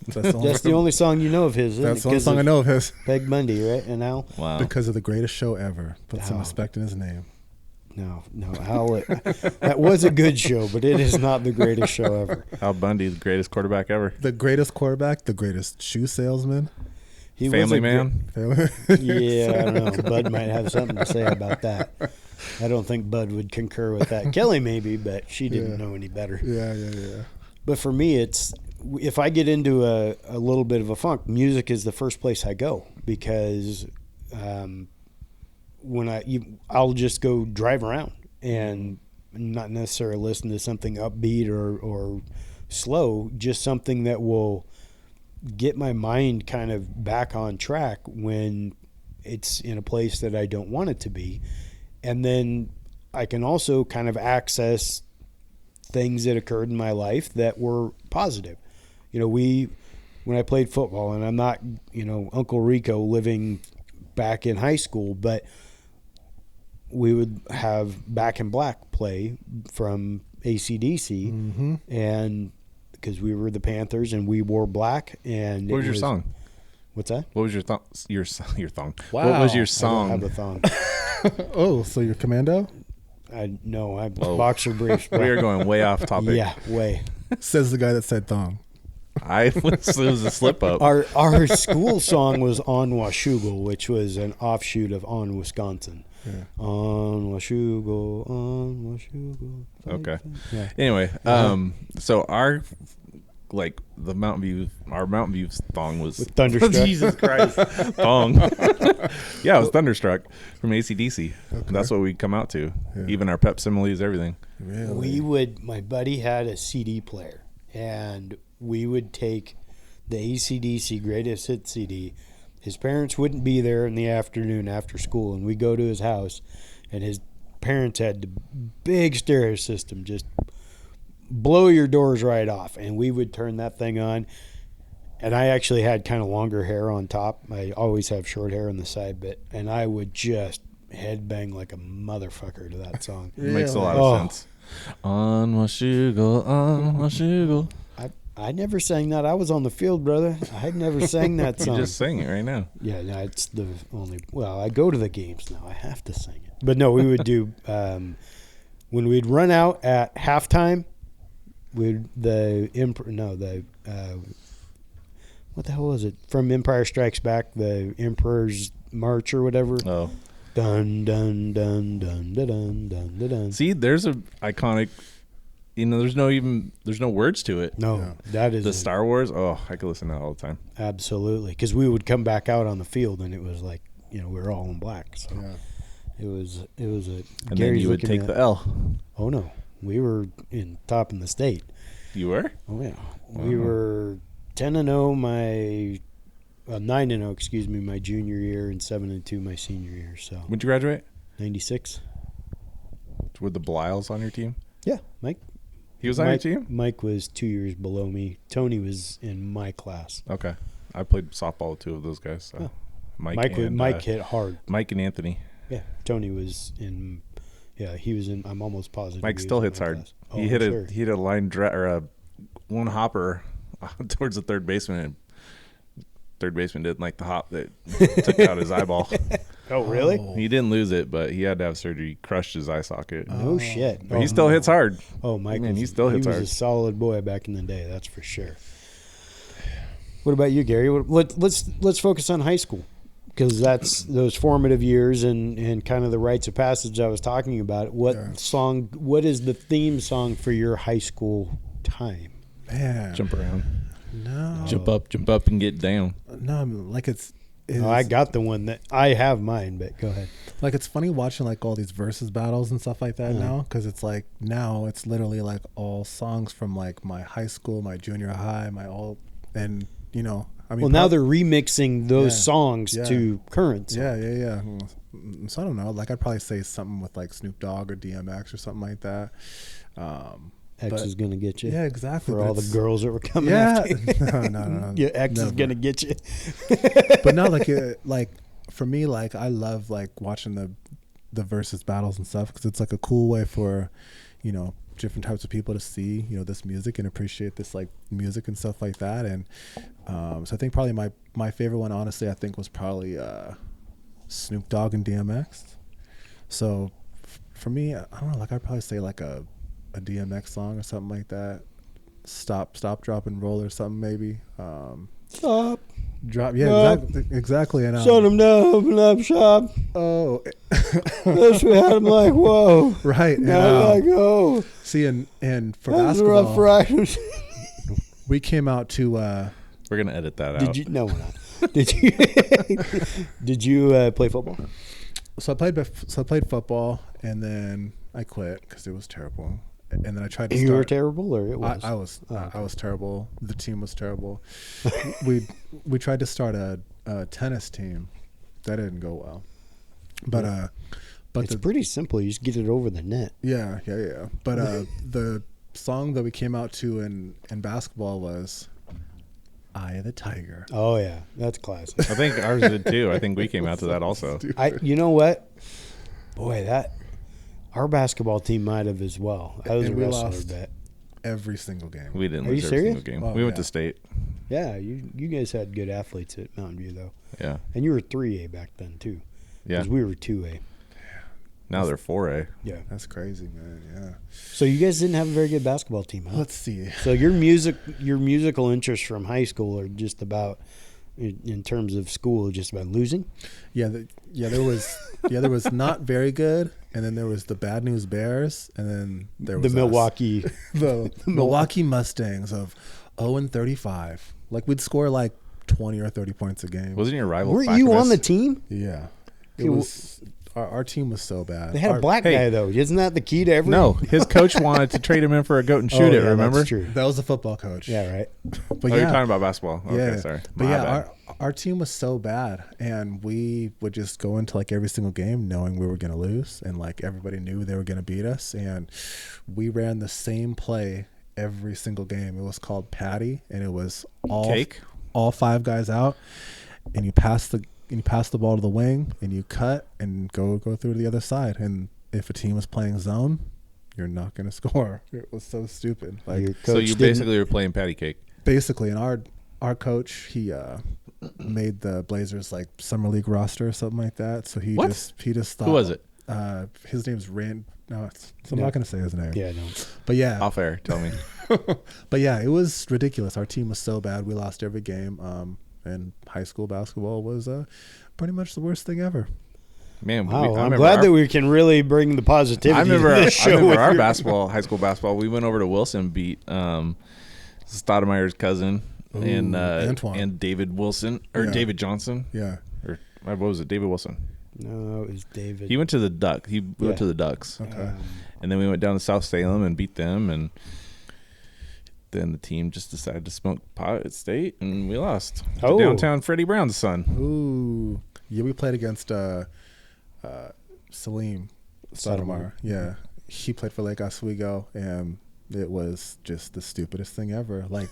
That's the only song you know of his. That's the only song I know of his. Peg Bundy, right? And Al? Wow. Because of the greatest show ever. Put some respect in his name. No, Al. That was a good show, but it is not the greatest show ever. Al Bundy, the greatest quarterback ever. The greatest quarterback, the greatest shoe salesman. He Family man. Yeah, I don't know. Bud might have something to say about that. I don't think Bud would concur with that. Kelly maybe, but she didn't know any better. Yeah. But for me, it's if I get into a little bit of a funk, music is the first place I go because I'll just go drive around and not necessarily listen to something upbeat or slow, just something that will get my mind kind of back on track when it's in a place that I don't want it to be. And then I can also kind of access things that occurred in my life that were positive. When I played football, and I'm not, Uncle Rico living back in high school, but we would have Back in Black play from AC/DC, and because we were the Panthers and we wore black. And what was your song? What's that? What was your thong? Wow. What was your song? I don't have a thong. Oh, so you're commando? I'm boxer briefs. We are going way off topic. Yeah, way. Says the guy that said thong. It was a slip up. Our school song was On Washougal, which was an offshoot of On Wisconsin. Yeah. On Washougal. Okay. Yeah. Anyway, so our Mountain View thong was with Thunderstruck. Jesus Christ, thong. Yeah, it was Thunderstruck from AC/DC. Okay. That's what we'd come out to. Yeah. Even our pep similes, everything. Really? My buddy had a CD player, and we would take the AC/DC Greatest Hits CD. His parents wouldn't be there in the afternoon after school, and we'd go to his house, and his parents had the big stereo system, just blow your doors right off, and we would turn that thing on. And I actually had kind of longer hair on top. I always have short hair on the side bit, and I would just headbang like a motherfucker to that song. It makes a lot of sense. On Washougal. I never sang that. I was on the field, brother. I never sang that song. You just sang it right now. Yeah, no, it's the only. Well, I go to the games now. I have to sing it. But no, we would do when we'd run out at halftime. What the hell was it from Empire Strikes Back? The Emperor's March or whatever. Oh, dun dun dun dun dun dun dun dun. See, there's a iconic. There's no words to it. No, that is the Star Wars. Oh, I could listen to that all the time. Absolutely, because we would come back out on the field and it was like we were all in black. So it was a. And then you would take the L. Oh no, we were in top in the state. You were? Oh yeah, we were 10-0 9-0. Excuse me, my junior year, and 7-2 my senior year. So when'd you graduate? 96. Were the Bliles on your team? Yeah, Mike. He was on your team? Mike was 2 years below me. Tony was in my class. Okay. I played softball with two of those guys. So. Mike hit hard. Mike and Anthony. Yeah. Tony was in. Yeah, he was in. I'm almost positive. Mike still hits hard. Oh, he hit a line or a one hopper towards the third baseman. And third baseman didn't like the hop that took out his eyeball. Oh, really? He didn't lose it, but he had to have surgery. He crushed his eye socket. No shit. But he still hits hard. Oh, Mike, Man, he still hits he was hard. a solid boy back in the day, that's for sure. What about you, Gary? Let's focus on high school, because that's those formative years and kind of the rites of passage I was talking about. What is the theme song for your high school time? Man. Jump around. No. Jump up and get down. No, like it's I got the one that I have mine, but go ahead. Like, it's funny watching like all these versus battles and stuff like that now, because it's like now it's literally like all songs from like my high school, my junior high, and you know, I mean, well, now they're remixing those songs to current songs. Yeah. So I don't know. Like, I'd probably say something with like Snoop Dogg or DMX or something like that. X is gonna get you. Yeah, exactly. For all the girls that were coming after you. No. Yeah, X is gonna get you. But no, like for me, like I love like watching the versus battles and stuff, because it's like a cool way for, you know, different types of people to see, you know, this music and appreciate this like music and stuff like that. And so I think probably my favorite one, honestly, I think was probably Snoop Dogg and DMX. So for me, I don't know, like I'd probably say like a DMX song or something like that. Stop, drop, and roll or something maybe. Stop. Drop. Yeah, exactly. And shut him down, open up shop. Oh, that's we had him like, whoa. Right. Now like, oh. See, and for that's basketball, rough riders. We came out to. We're gonna edit that out. Did you? No, we're not. Did you? Did you play football? So I played football, and then I quit because it was terrible. And then I tried to. You were terrible, or it was? I was terrible. The team was terrible. we tried to start a tennis team. That didn't go well. But it's pretty simple. You just get it over the net. Yeah. But the song that we came out to in basketball was "Eye of the Tiger." Oh yeah, that's classic. I think ours did too. I think we came out to that also. You know what? Boy, our basketball team might have as well. I was a wrestler, bet. Every single game. We didn't Are lose you every serious? single game. Oh, We went to state. Yeah, you guys had good athletes at Mountain View, though. Yeah. And you were 3A back then, too. Yeah. Because we were 2A. Now they're 4A. Yeah. That's crazy, man. Yeah. So you guys didn't have a very good basketball team, huh? Let's see. So your musical interests from high school are just about, in terms of school, just about losing? Yeah, there was not very good, and then there was the Bad News Bears, and then there was the Milwaukee the Milwaukee Mustangs of 0-35. Like, we'd score like 20 or 30 points a game. Wasn't your rival? Weren't you on the team? Yeah, it was. Our team was so bad. They had a black guy, though. Isn't that the key to everything? No, his coach wanted to trade him in for a goat and shoot it. Remember? That's true. That was the football coach. Yeah, right. But you're talking about basketball. Okay, sorry. But our team was so bad, and we would just go into like every single game knowing we were going to lose, and like everybody knew they were going to beat us, and we ran the same play every single game. It was called Patty, and it was all 5 guys out, and you pass the ball to the wing, and you cut and go through to the other side. And if a team was playing zone, you're not going to score. It was so stupid. Like, so you basically were playing patty cake. Basically, and our coach, he made the Blazers like summer league roster or something like that. So he just thought. Who was it? His name's Rand. No, I'm not going to say his name. Yeah, no. But yeah, Off air. Tell me. But yeah, it was ridiculous. Our team was so bad. We lost every game. And high school basketball was pretty much the worst thing ever. Man, wow, I'm glad that we can really bring the positivity I remember, to this show. I remember our high school basketball. We went over to Wilson, beat Stoudemire's cousin and Antoine. and David Wilson or David Johnson. Yeah. Or what was it? David Wilson. No, it was David. He went to the Ducks. He went to the Ducks. Okay. And then we went down to South Salem and beat them, and then the team just decided to smoke pot at state, and we lost to downtown Freddie Brown's son. Ooh. Yeah, we played against Salim Stoudemire. Yeah. He played for Lake Oswego, and it was just the stupidest thing ever. Like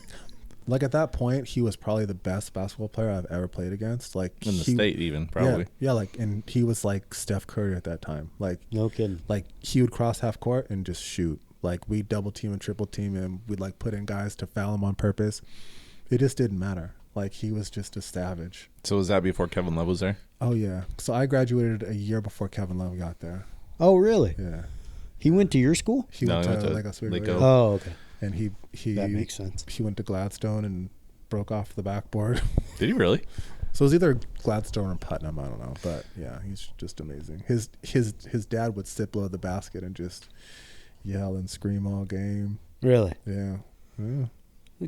at that point, he was probably the best basketball player I've ever played against. Like in the state, even probably. Yeah, like, and he was like Steph Curry at that time. Like, no kidding. Like, he would cross half court and just shoot. Like, we double team and triple team him. We'd like put in guys to foul him on purpose. It just didn't matter. Like, he was just a savage. So was that before Kevin Love was there? Oh yeah. So I graduated a year before Kevin Love got there. Oh, really? Yeah. He went to your school? He went to Lake Oswego. Lake Oak. Oh, okay. And he That makes sense. He went to Gladstone and broke off the backboard. Did he really? So it was either Gladstone or Putnam, I don't know. But yeah, he's just amazing. His dad would sit below the basket and just yell and scream all game. Really? Yeah.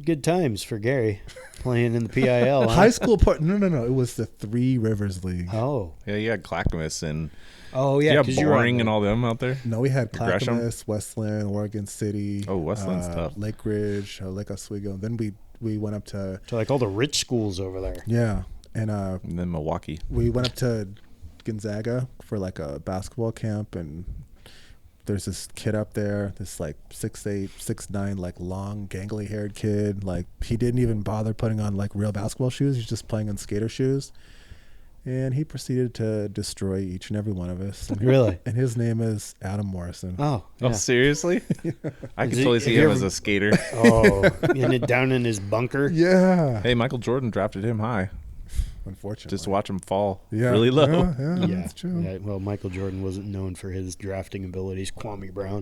Good times for Gary playing in the PIL. Huh? High school part? No. It was the Three Rivers League. Yeah, you had Clackamas and yeah, because you Boring and all them out there. No, we had Gresham? Clackamas, Westland, Oregon City. Oh, Westland's tough. Lake Ridge, Lake Oswego. And then we went up to like all the rich schools over there. yeah, and then Milwaukee. we went up to Gonzaga for like a basketball camp, and there's this kid up there, this like 6'8", 6'9", like long, gangly haired kid. Like he didn't even bother putting on like real basketball shoes. He's just playing in skater shoes. And he proceeded to destroy each and every one of us. And Really? And his name is Adam Morrison. Oh, Oh, seriously? I could totally see have you him ever- as a skater. down in his bunker. Yeah. Hey, Michael Jordan drafted him high. Unfortunately. Just watch him fall Yeah. really low. Yeah, Yeah. that's true. Yeah, well, Michael Jordan wasn't known for his drafting abilities. Kwame Brown.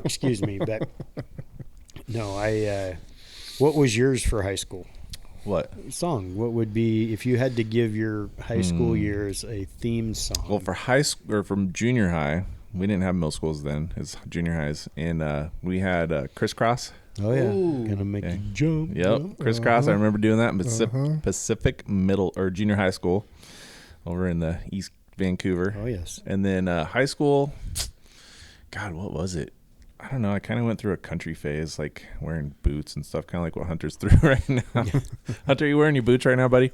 Excuse me, but no, what was yours for high school? What? Song. What would be if you had to give your high school years a theme song? Well, for high school or from junior high, we didn't have middle schools then. It's junior highs, and we had Crisscross. oh yeah, Ooh. gonna make you jump. Yep, Crisscross. I remember doing that in Pacific Middle or Junior High School over in the East Vancouver. Oh yes. And then high school, God, what was it? I don't know. I kind of went through a country phase, like wearing boots and stuff, kind of like what Hunter's through right now. Hunter, you wearing your boots right now, buddy?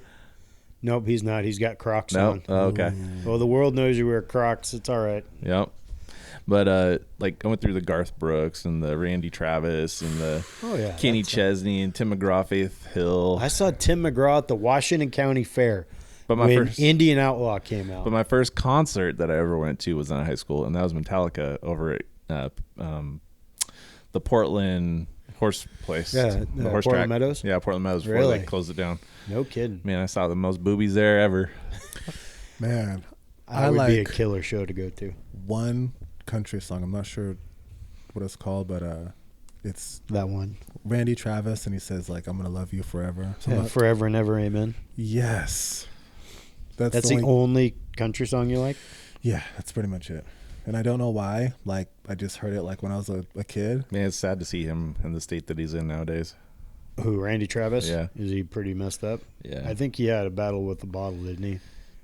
Nope, he's not. He's got Crocs No. on. Oh, okay. Well, the world knows you wear Crocs. It's all right. Yep. But like I went through the Garth Brooks and the Randy Travis and the Kenny Chesney and Tim McGraw, Faith Hill. I saw Tim McGraw at the Washington County Fair But when Indian Outlaw came out. But my first concert that I ever went to was in high school, and that was Metallica over at the Portland horse place. Yeah, the horse Portland track. Meadows? Yeah, Portland Meadows before Really? they closed it down. No kidding. Man, I saw the most boobies there ever. Man, That would be a killer show to go to. one country song. I'm not sure what it's called, but it's That one. Randy Travis, and he says like, "I'm gonna love you forever." So Yeah, forever and ever, amen. yes, That's the only country song you like? Yeah, that's pretty much it. And I don't know why. Like I just heard it like when I was a kid. Man, it's sad to see him in the state that he's in nowadays. Who, Randy Travis? Yeah. Is he pretty messed up? Yeah. I think he had a battle with the bottle, didn't he?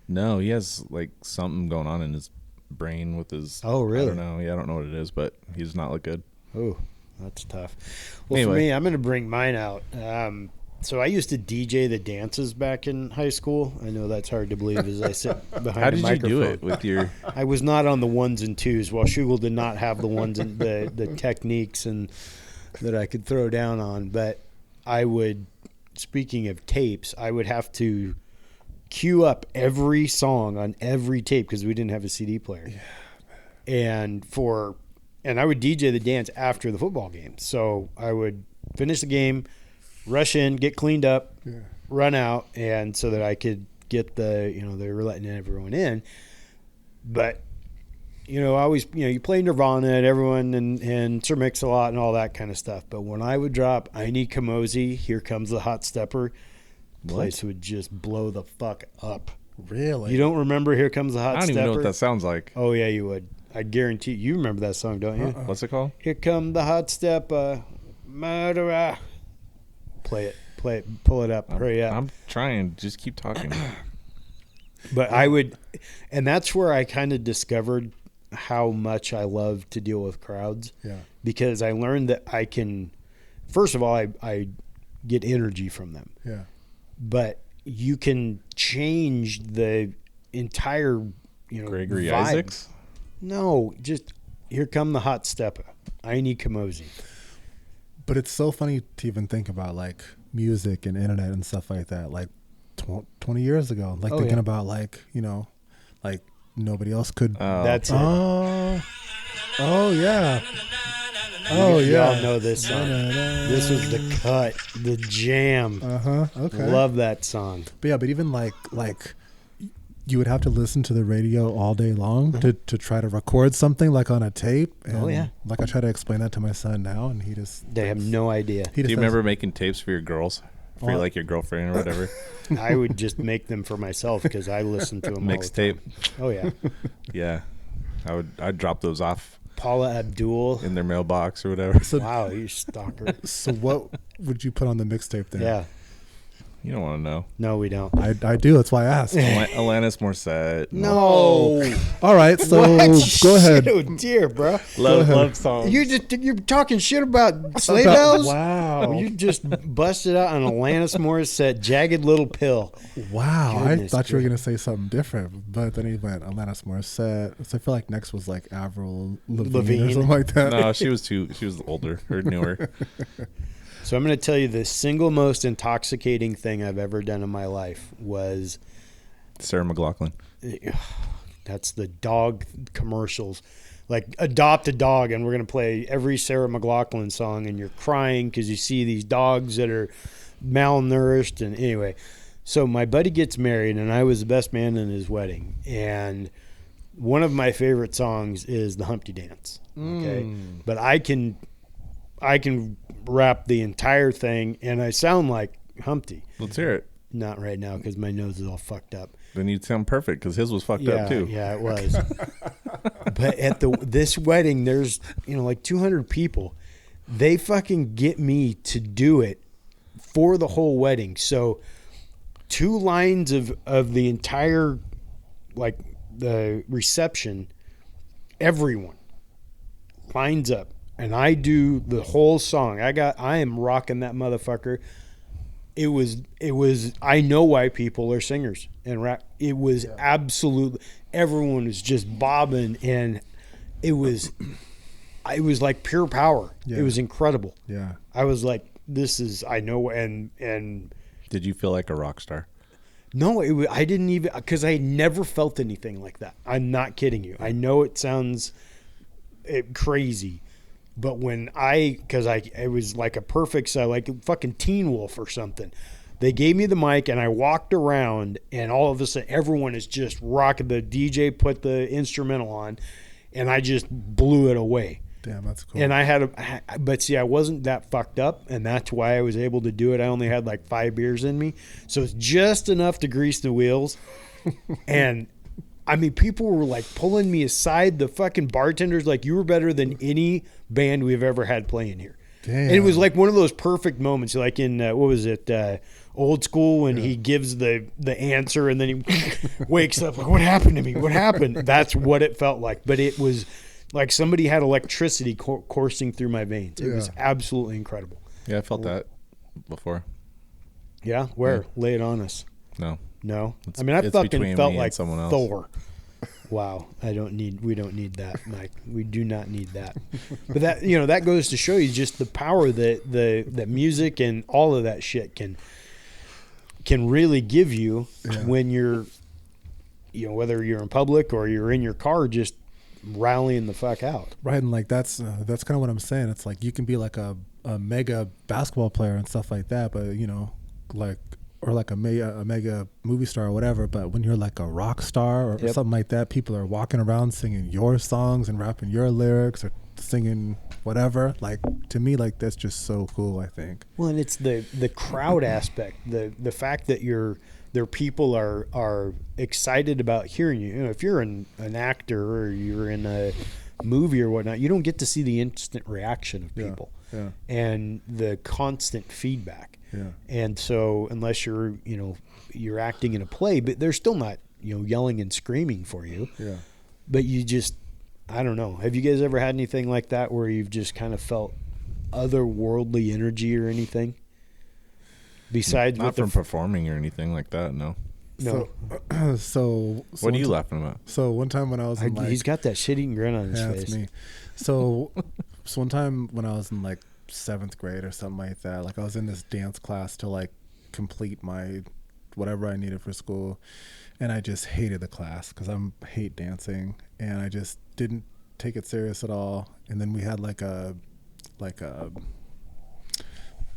No, he has like something going on in his brain with his. Oh, really? I don't know. Yeah, I don't know what it is, but he does not look good. Oh, that's tough. Well, Anyway. for me, I'm going to bring mine out. So I used to DJ the dances back in high school. I know that's hard to believe as I sit behind How a did you microphone. do it with your? I was not on the ones and twos. Well, Shugel did not have the ones and the techniques and that I could throw down on. But I would, speaking of tapes, I would have to queue up every song on every tape because we didn't have a CD player. Yeah. And I would DJ the dance after the football game. So I would finish the game, rush in, get cleaned up, run out, and so that I could get they were letting everyone in. But, always, you play Nirvana and everyone and Sir Mix-a-Lot and all that kind of stuff. But when I would drop I Need Kamosi, Here Comes the Hot Stepper, place would just blow the fuck up. Really? You don't remember Here Comes the Hot Stepper? I don't even know what that sounds like. Oh, yeah, you would. I guarantee you remember that song, don't you? What's it called? Here come the hot stepper, murderer. Play it, pull it up, hurry up. I'm trying. Just keep talking. But I would, and that's where I kind of discovered how much I love to deal with crowds. Yeah. Because I learned that I can, first of all, I get energy from them. Yeah. But you can change the entire, Gregory vibe. Isaacs? No, just Here Come the Hot Stepper. I Need Kamosi. But it's so funny to even think about like music and internet and stuff like that. Like 20 years ago, like thinking about like nobody else could. That's it. Oh yeah. Y'all know this song. This was the cut, the jam. Okay. Love that song. But even like you would have to listen to the radio all day long to try to record something like on a tape. And like I try to explain that to my son now, and they have no idea. Do you remember making tapes for your girls? For like your girlfriend or whatever? I would just make them for myself because I listen to them mixtape. Oh yeah. Yeah. I'd drop those off. Paula Abdul in their mailbox or whatever. So, wow, you stalker. So what would you put on the mixtape then? Yeah. You don't want to know. No, we don't. I do. That's why I asked. Alanis Morissette. No. All right. So go ahead. Oh dear, bro. Love songs. You're talking shit about sleigh bells. Wow. You just busted out on Alanis Morissette, "Jagged Little Pill." Wow. Goodness I thought you were gonna say something different, but then he went Alanis Morissette. So I feel like next was like Avril Lavigne or something like that. No, she was older or newer. So I'm going to tell you the single most intoxicating thing I've ever done in my life was Sarah McLachlan. That's the dog commercials. Like, adopt a dog, and we're going to play every Sarah McLachlan song, and you're crying because you see these dogs that are malnourished. And anyway, so my buddy gets married, and I was the best man in his wedding. And one of my favorite songs is the Humpty Dance. Okay, but I can rap the entire thing, and I sound like Humpty. Let's hear it. Not right now because my nose is all fucked up. Then you'd sound perfect because his was fucked up too. Yeah, it was. But at this wedding, there's like 200 people. They fucking get me to do it for the whole wedding. So 2 lines of the entire, like, the reception, everyone lines up. And I do the whole song. I am rocking that motherfucker. It was, I know why people are singers and rap. It was absolutely, everyone was just bobbing, and it was like pure power. Yeah. It was incredible. Yeah. I was like, I know. And did you feel like a rock star? No, I didn't even, because I had never felt anything like that. I'm not kidding you. I know it sounds crazy. But when it was like a perfect, like a fucking Teen Wolf or something. They gave me the mic, and I walked around, and all of a sudden everyone is just rocking. The DJ put the instrumental on, and I just blew it away. Damn, that's cool. And but see, I wasn't that fucked up, and that's why I was able to do it. I only had like 5 beers in me, so it's just enough to grease the wheels. And I mean, people were like pulling me aside. The fucking bartenders, like, you were better than any band we've ever had playing here. Damn. And it was like one of those perfect moments, like in what was it, Old School, when he gives the answer, and then he wakes up like, what happened to me? What happened? That's what it felt like. But it was like somebody had electricity coursing through my veins. It was absolutely incredible. Yeah, I felt that before. Yeah, where? Yeah. Lay it on us. No. I mean, I fucking felt like someone else. Thor. Wow, we don't need that, Mike. We do not need that. But that, that goes to show you just the power that music and all of that shit can really give you when you're, whether you're in public or you're in your car, just rallying the fuck out. Right, and like that's kind of what I'm saying. It's like you can be like a mega basketball player and stuff like that, but or like a mega movie star or whatever, but when you're like a rock star or something like that, people are walking around singing your songs and rapping your lyrics or singing whatever. Like, to me, like, that's just so cool, I think. Well, and it's the crowd aspect, the fact that their people are excited about hearing you. If you're an actor or you're in a movie or whatnot, you don't get to see the instant reaction of people and the constant feedback. Yeah. And so unless you're acting in a play, but they're still not, yelling and screaming for you. Yeah. But you just, I don't know. Have you guys ever had anything like that where you've just kind of felt otherworldly energy or anything? Besides not from performing or anything like that, no. No. So what are you laughing about? So one time when I was in he's got that shit-eating grin on his face. That's me. So one time when I was in like 7th grade or something like that, like I was in this dance class to like complete my whatever I needed for school, and I just hated the class because I hate dancing, and I just didn't take it serious at all. And then we had like a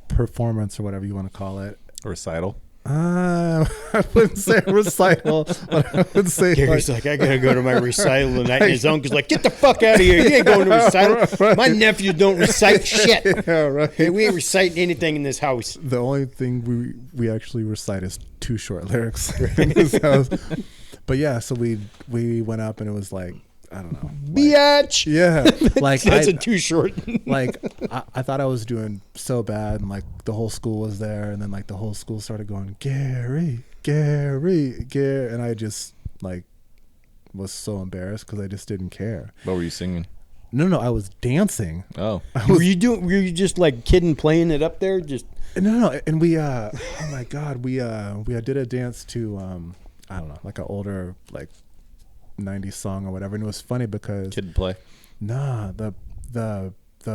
performance or whatever you want to call it, a recital. I wouldn't say recital, but I would say Gary's like, I gotta go to my recital tonight. And his uncle's like, get the fuck out of here. You ain't going to recital. My nephews don't recite shit. Yeah, right. Hey, we ain't reciting anything in this house. The only thing we actually recite is 2 short lyrics in this house. But yeah, so we went up and it was like, I don't know. Biatch. Yeah. Like That's a too short. Like I thought I was doing so bad, and like the whole school was there, and then like the whole school started going, Gary, and I just like was so embarrassed because I just didn't care. What were you singing? No, I was dancing. Oh. Were you just like kidding playing it up there? Just No, and we oh my god, we did a dance to I don't know, like an older like 90s song or whatever, and it was funny because Kid play. Nah, the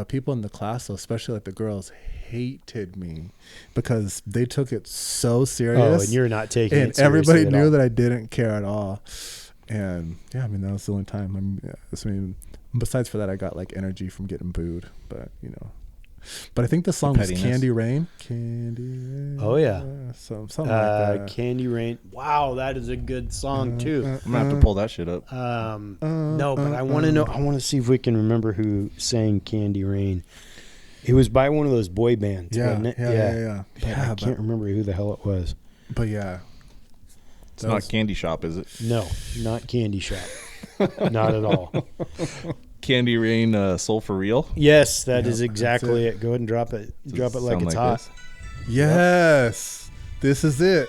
people in the class, especially like the girls, hated me because they took it so serious. oh, and you're not taking it and seriously everybody at knew all. that I didn't care at all. And yeah, I mean that was the only time. Besides for that, I got like energy from getting booed, but you know. But I think the song was pettiness. Candy Rain. Candy Rain. Oh, yeah. Something like that. Candy Rain. Wow, that is a good song too. I'm gonna have to pull that shit up. No, but I want to know. I want to see if we can remember who sang Candy Rain. It was by one of those boy bands, wasn't it? Yeah. But I can't remember who the hell it was. But yeah. It's not Candy Shop, is it? No, not Candy Shop. Not at all. Candy Rain, Soul for Real. Yes, that is Yep, exactly it. Go ahead and drop it. Does Drop it like sound it's hot. this? Yes, this is it.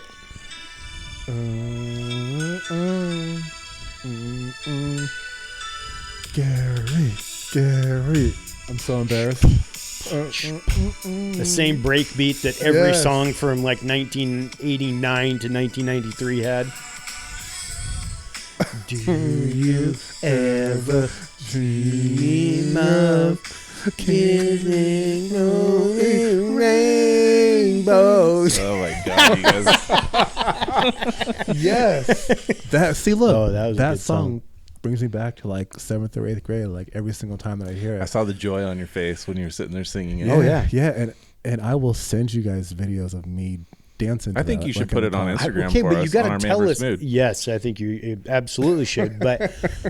Gary. I'm so embarrassed. The same break beat that every Yes. song from like 1989 to 1993 had. Do you ever dream of kissing golden rainbows? Oh my god, you guys! Yes. Look. Oh, that was a that good song. brings me back to like 7th or 8th grade. Like every single time that I hear it. I saw the joy on your face when you were sitting there singing it. Oh, yeah. Yeah, and I will send you guys videos of me dancing. I think you should put it on Instagram Okay, for but us you got on our to tell us. ManVsMood. Yes, I think you absolutely should. But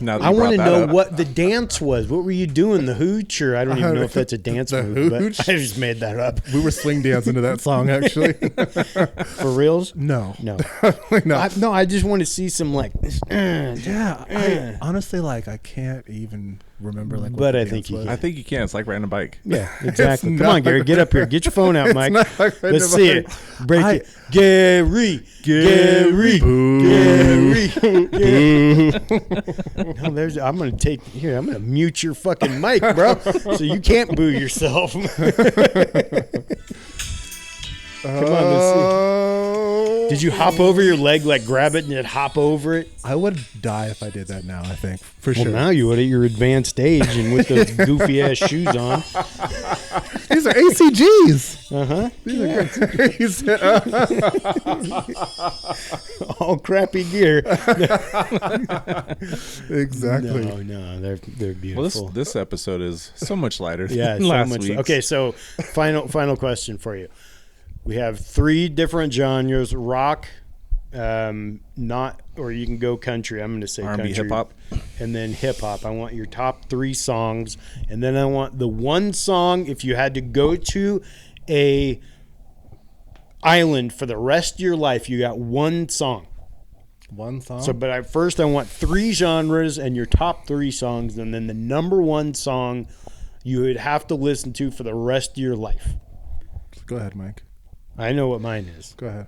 Now that I you want to brought that know up. what the dance was. What were you doing? The hooch, or I don't even know if that's a dance The move. hooch? But I just made that up. We were swing dancing to that song actually. For reals? No, No. no. I just want to see some like. Yeah, I honestly like I can't even remember like. What But the I dance think you was. can. I think you can. It's like riding a bike. Yeah, exactly. Come not on, Gary, get up here. Get your phone out, Mike. not like riding Let's a see bike. it. Break it. Gary. Gary. No, I'm gonna take here. I'm gonna mute your fucking mic, bro, so you can't boo yourself. Come on, let's see. Did you hop over your leg, like grab it and then hop over it? I would die if I did that now. I think for Well, sure. now you would at your advanced age and with those goofy ass shoes on. These are ACGs. Uh These are All crappy gear. exactly. No, they're beautiful. Well, this episode is so much lighter Yeah, than so last much. week's. Okay, so final question for you. We have 3 different genres: rock, not, or you can go country. I'm going to say R&B, country, hip-hop. and then hip hop. I want your top 3 songs, and then I want the one song. If you had to go to a island for the rest of your life, you got one song. One song. So, but first I want 3 genres and your top 3 songs, and then the number 1 song you would have to listen to for the rest of your life. Go ahead, Mike. I know what mine is. Go ahead.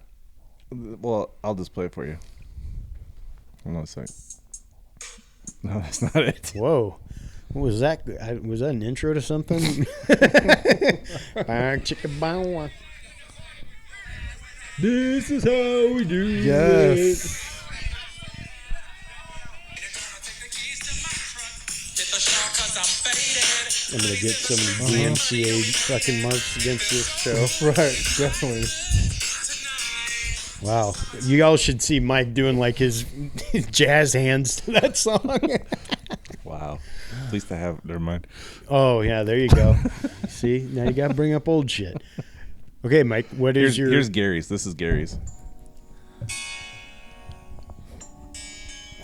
Well, I'll just play it for you. Hold on a sec. No, that's not it. Whoa. What was that? Was that an intro to something? Chicka bow. This is how we do Yes. I'm going to get so many DMCA fucking marks against this show. Right. Definitely. Wow. You all should see Mike doing like his jazz hands to that song. Wow. At least I have. Never mind. Oh, yeah, there you go. See, now you got to bring up old shit. Okay, Mike, what is Here's your... Gary's. This is Gary's.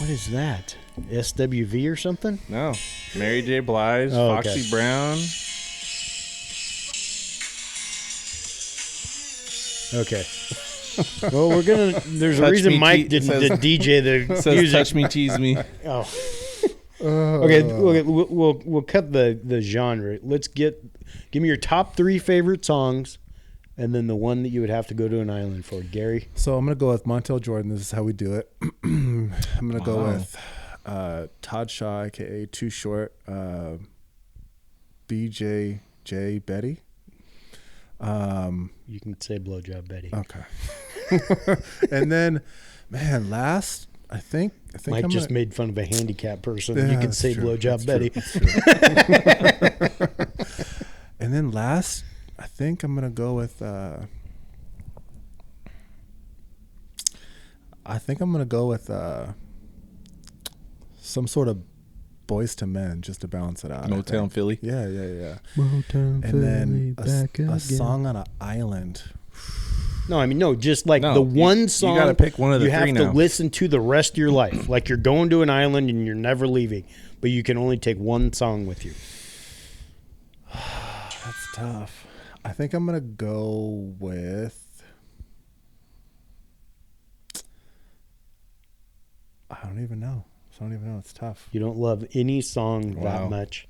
What is that? SWV or something? No. Mary J. Blige, Oh, Foxy okay. Brown. Okay. Well, we're gonna. There's a Touch reason Me Mike Te- didn't says- DJ the Says music. touch me, tease me. Oh. Okay, we'll cut the genre. Give me your top 3 favorite songs, and then the one that you would have to go to an island for. Gary. So I'm gonna go with Montel Jordan. This is how we do it. I'm gonna go with Todd Shaw, aka Too Short, BJJ Betty. You can say Blowjob Betty. Okay. And then, man, last I think Mike I'm just gonna, made fun of a handicapped person. Yeah, You can that's say true. Blowjob That's Betty. true. And then last, I think I'm gonna go with. Some sort of Boys to Men just to balance it out. I Motown think. Philly. Yeah. Motown And then a song on an island. No, I mean, no, just like No, the you- one you song gotta pick one of the you have three to now. listen to the rest of your life. Like you're going to an island and you're never leaving, but you can only take one song with you. That's tough. I think I'm gonna go with. I don't even know. It's tough. You don't love any song Wow. that much.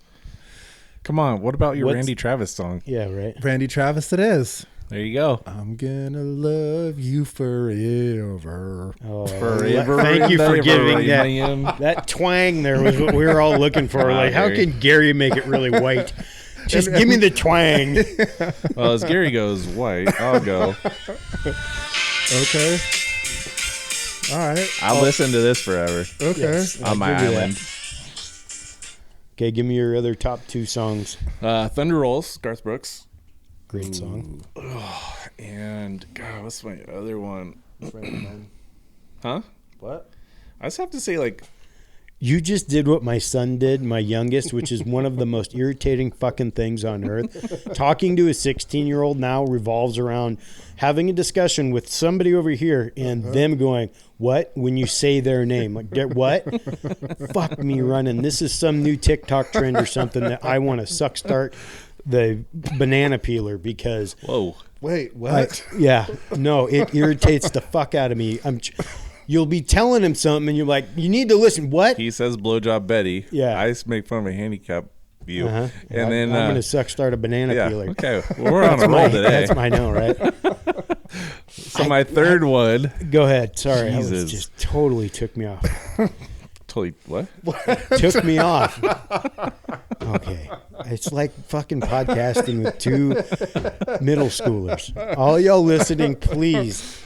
Come on. What about your What's- Randy Travis song? Yeah, right. Randy Travis, it is. There you go. I'm gonna love you forever. Oh, Forever thank you and for ever, giving that. man. That twang there was what we were all looking for. Wow, Like, how Gary. can Gary make it really white? Just give me the twang. Well, as Gary goes white, I'll go. Okay. All right. I'll listen to this forever Okay. Yes, on my I'll give you that. island. Okay, give me your other top 2 songs. Thunder Rolls, Garth Brooks. Great song. And, God, what's my other one? Huh? What? I just have to say, like, You just did what my son did, my youngest, which is one of the most irritating fucking things on earth. Talking to a 16-year-old now revolves around having a discussion with somebody over here and them going, what? When you say their name. Like, what? Fuck me running. This is some new TikTok trend or something that I want to suck start the banana peeler because... whoa. Wait, what? Yeah. No, it irritates the fuck out of me. You'll be telling him something, and you're like, "You need to listen." What? He says blowjob Betty. Yeah. I just make fun of a handicap view. Uh-huh. And then I'm going to suck start a banana yeah. peeler. Okay. Well, we're on a roll today. That's my know, right? So my third one. Go ahead. Sorry, I was Jesus. just totally took me off. Totally. What? Took me off. Okay. It's like fucking podcasting with 2 middle schoolers. All y'all listening, please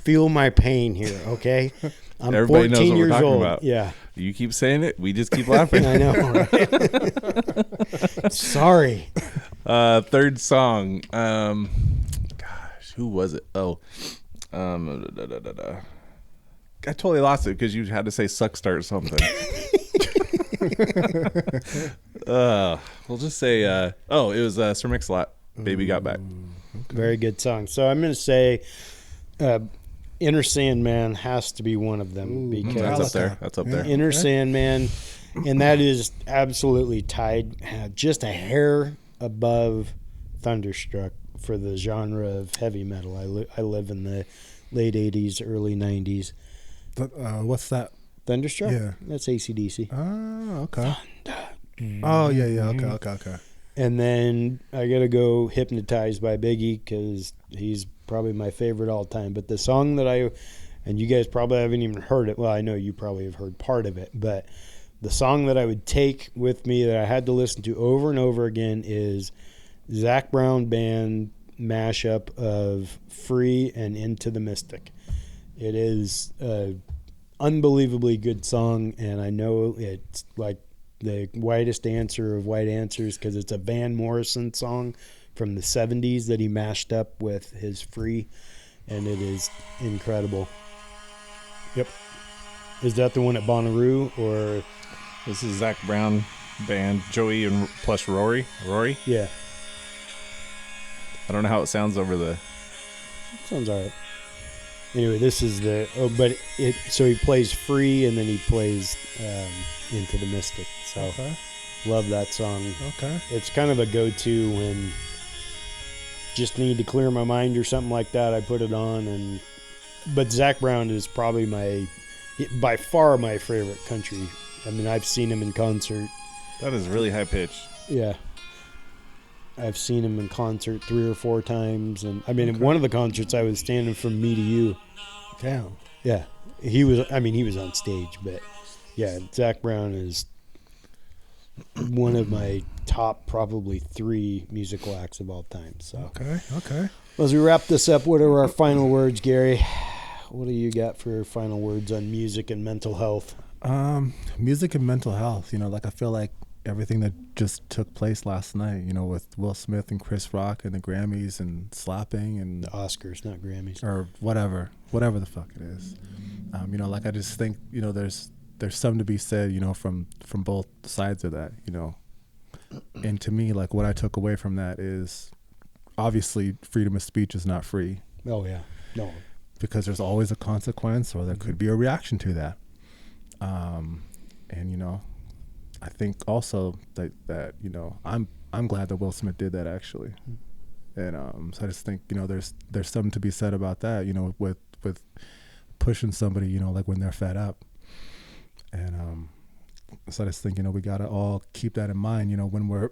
feel my pain here, okay? I'm Everybody 14 knows what we're years talking old. about. Yeah. You keep saying it. We just keep laughing. I know, right? Sorry. Third song. Gosh, who was it? Oh, I totally lost it because you had to say "suck start" something. We'll just say. It was Sir Mix-a-Lot. Baby Got Back. Very good song. So I'm going to say Inner Sandman has to be one of them because That's up there. That's up there. Inner Sandman, and that is absolutely tied just a hair above Thunderstruck for the genre of heavy metal. I live in the late 80s, early 90s. What's that? Thunderstruck? Yeah. That's AC/DC. Oh, okay. Oh, yeah. Okay. And then I got to go Hypnotized by Biggie because he's probably my favorite all time. But the song that and you guys probably haven't even heard it. Well, I know you probably have heard part of it. But the song that I would take with me that I had to listen to over and over again is Zac Brown Band mashup of Free and Into the Mystic. It is an unbelievably good song, and I know it's like the whitest answer of white answers because it's a Van Morrison song from the 70s that he mashed up with his Free, and it is incredible. Yep. Is that the one at Bonnaroo or? This is Zac Brown Band, Joey and plus Rory. Yeah. I don't know how it sounds over the. Sounds all right. Anyway, this is so he plays Free, and then he plays Into the Mystic. So Okay. love that song. Okay. It's kind of a go-to when just need to clear my mind or something like that. I put it on, but Zach Brown is probably by far my favorite country. I mean, I've seen him in concert. That is really high pitched. Yeah. I've seen him in concert 3 or 4 times, and I mean, in one of the concerts, I was standing from Me to You. Damn. Yeah, he was on stage, but yeah, Zach Brown is one of my top probably 3 musical acts of all time. So, Okay. as we wrap this up, what are our final words, Gary? What do you got for final words on music and mental health? Music and mental health. Like I feel like everything that just took place last night, with Will Smith and Chris Rock and the Grammys and slapping and The Oscars, not Grammys. or whatever the fuck it is. Like I just think, there's something to be said, from both sides of that, And to me, like what I took away from that is obviously freedom of speech is not free. Oh yeah, no, because there's always a consequence or there could be a reaction to that. And I think also that I'm glad that Will Smith did that actually. And so I just think there's something to be said about that, with pushing somebody, like when they're fed up. And so I just think we gotta all keep that in mind, when we're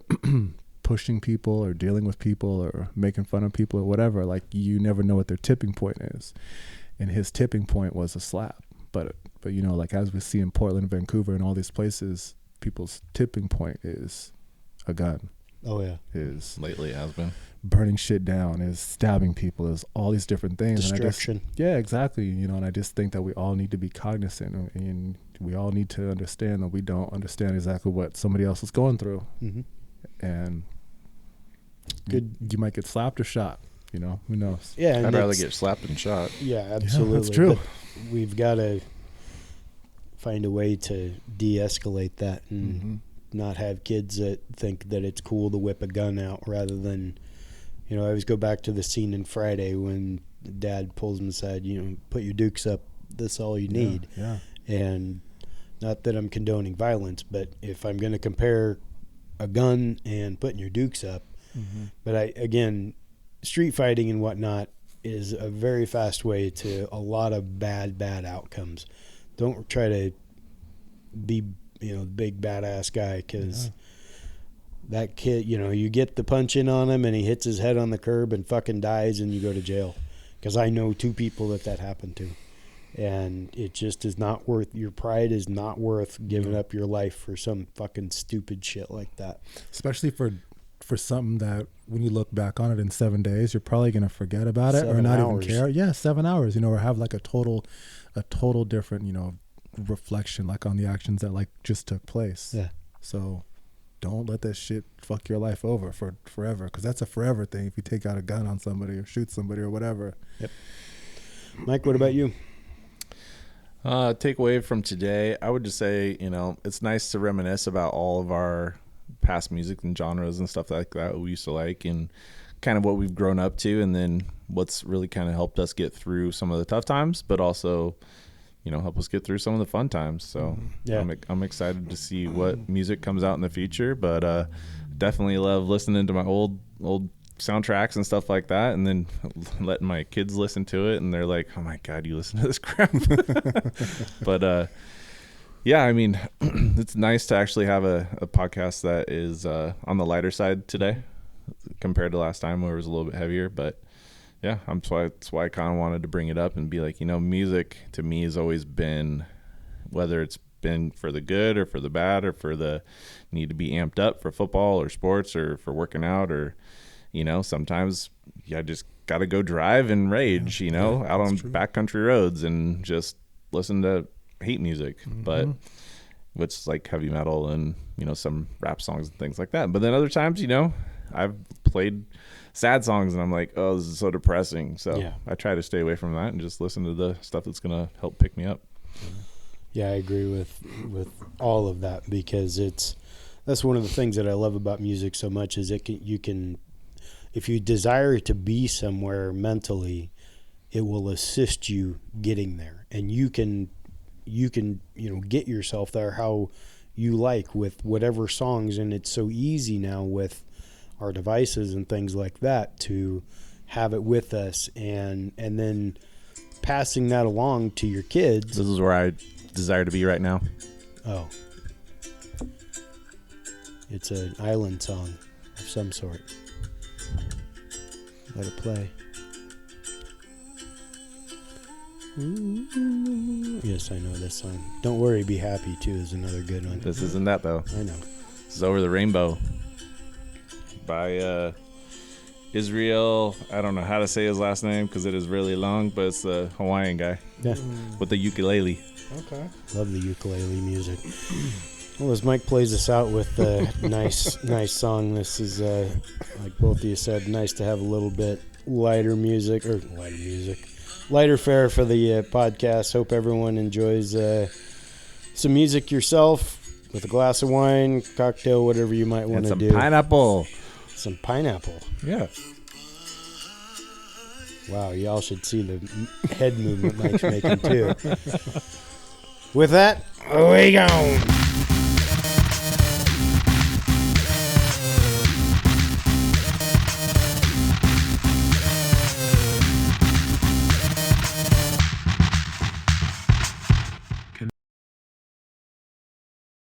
pushing people or dealing with people or making fun of people or whatever. Like you never know what their tipping point is, and his tipping point was a slap. But like as we see in Portland, Vancouver, and all these places, people's tipping point is a gun. Oh yeah, Is lately has been burning shit down, is stabbing people, is all these different things. destruction. Yeah, exactly. And I just think that we all need to be cognizant, and we all need to understand that we don't understand exactly what somebody else is going through, and you might get slapped or shot. Who knows? Yeah, I'd rather get slapped than shot. Yeah, absolutely. Yeah, that's true. But we've got to find a way to de-escalate that and not have kids that think that it's cool to whip a gun out rather than, I always go back to the scene in Friday when Dad pulls him aside, put your dukes up, that's all you need. Yeah. And not that I'm condoning violence, but if I'm going to compare a gun and putting your dukes up, but again, street fighting and whatnot is a very fast way to a lot of bad outcomes. Don't try to be, the big badass guy, because that kid, you get the punch in on him and he hits his head on the curb and fucking dies and you go to jail. Because I know 2 people that happened to. And it just is not worth, your pride is not worth giving up your life for some fucking stupid shit like that. Especially for something that when you look back on it in 7 days, you're probably going to forget about it 7 or not hours. even care. Yeah, 7 hours, or have like a total different, reflection like on the actions that like just took place. Yeah. So don't let that shit fuck your life over for forever, because that's a forever thing if you take out a gun on somebody or shoot somebody or whatever. Yep. Mike, what about you? Takeaway from today, I would just say, it's nice to reminisce about all of our past music and genres and stuff like that we used to like, and kind of what we've grown up to, and then what's really kind of helped us get through some of the tough times, but also, help us get through some of the fun times. So yeah. I'm excited to see what music comes out in the future, but definitely love listening to my old soundtracks and stuff like that, and then letting my kids listen to it, and they're like, oh my God, you listen to this crap. But yeah, I mean, it's nice to actually have a podcast that is on the lighter side today compared to last time where it was a little bit heavier. But yeah, that's why I kind of wanted to bring it up and be like, music to me has always been, whether it's been for the good or for the bad or for the need to be amped up for football or sports or for working out, or sometimes I just got to go drive and rage, out on backcountry roads and just listen to hate music, but which is like heavy metal and, some rap songs and things like that. But then other times, I've played sad songs and I'm like, oh, this is so depressing. So I try to stay away from that and just listen to the stuff that's going to help pick me up. Yeah, I agree with all of that, because that's one of the things that I love about music so much is you can, if you desire to be somewhere mentally, it will assist you getting there, and you can get yourself there how you like with whatever songs. And it's so easy now with our devices and things like that to have it with us, and then passing that along to your kids. This is where I desire to be right now. Oh, it's an island song of some sort. Let it play. Yes, I know this song. Don't Worry, Be Happy, too, is another good one. This isn't that, though. I know. This is Over the Rainbow by Israel. I don't know how to say his last name because it is really long, but it's a Hawaiian guy. Yeah. With the ukulele. Okay. Love the ukulele music. Well, as Mike plays us out with a nice song, this is, like both of you said, nice to have a little bit lighter fare for the podcast. Hope everyone enjoys some music yourself with a glass of wine, cocktail, whatever you might want to do. Some pineapple. Yeah. Wow, y'all should see the head movement Mike's making too. With that, away gone.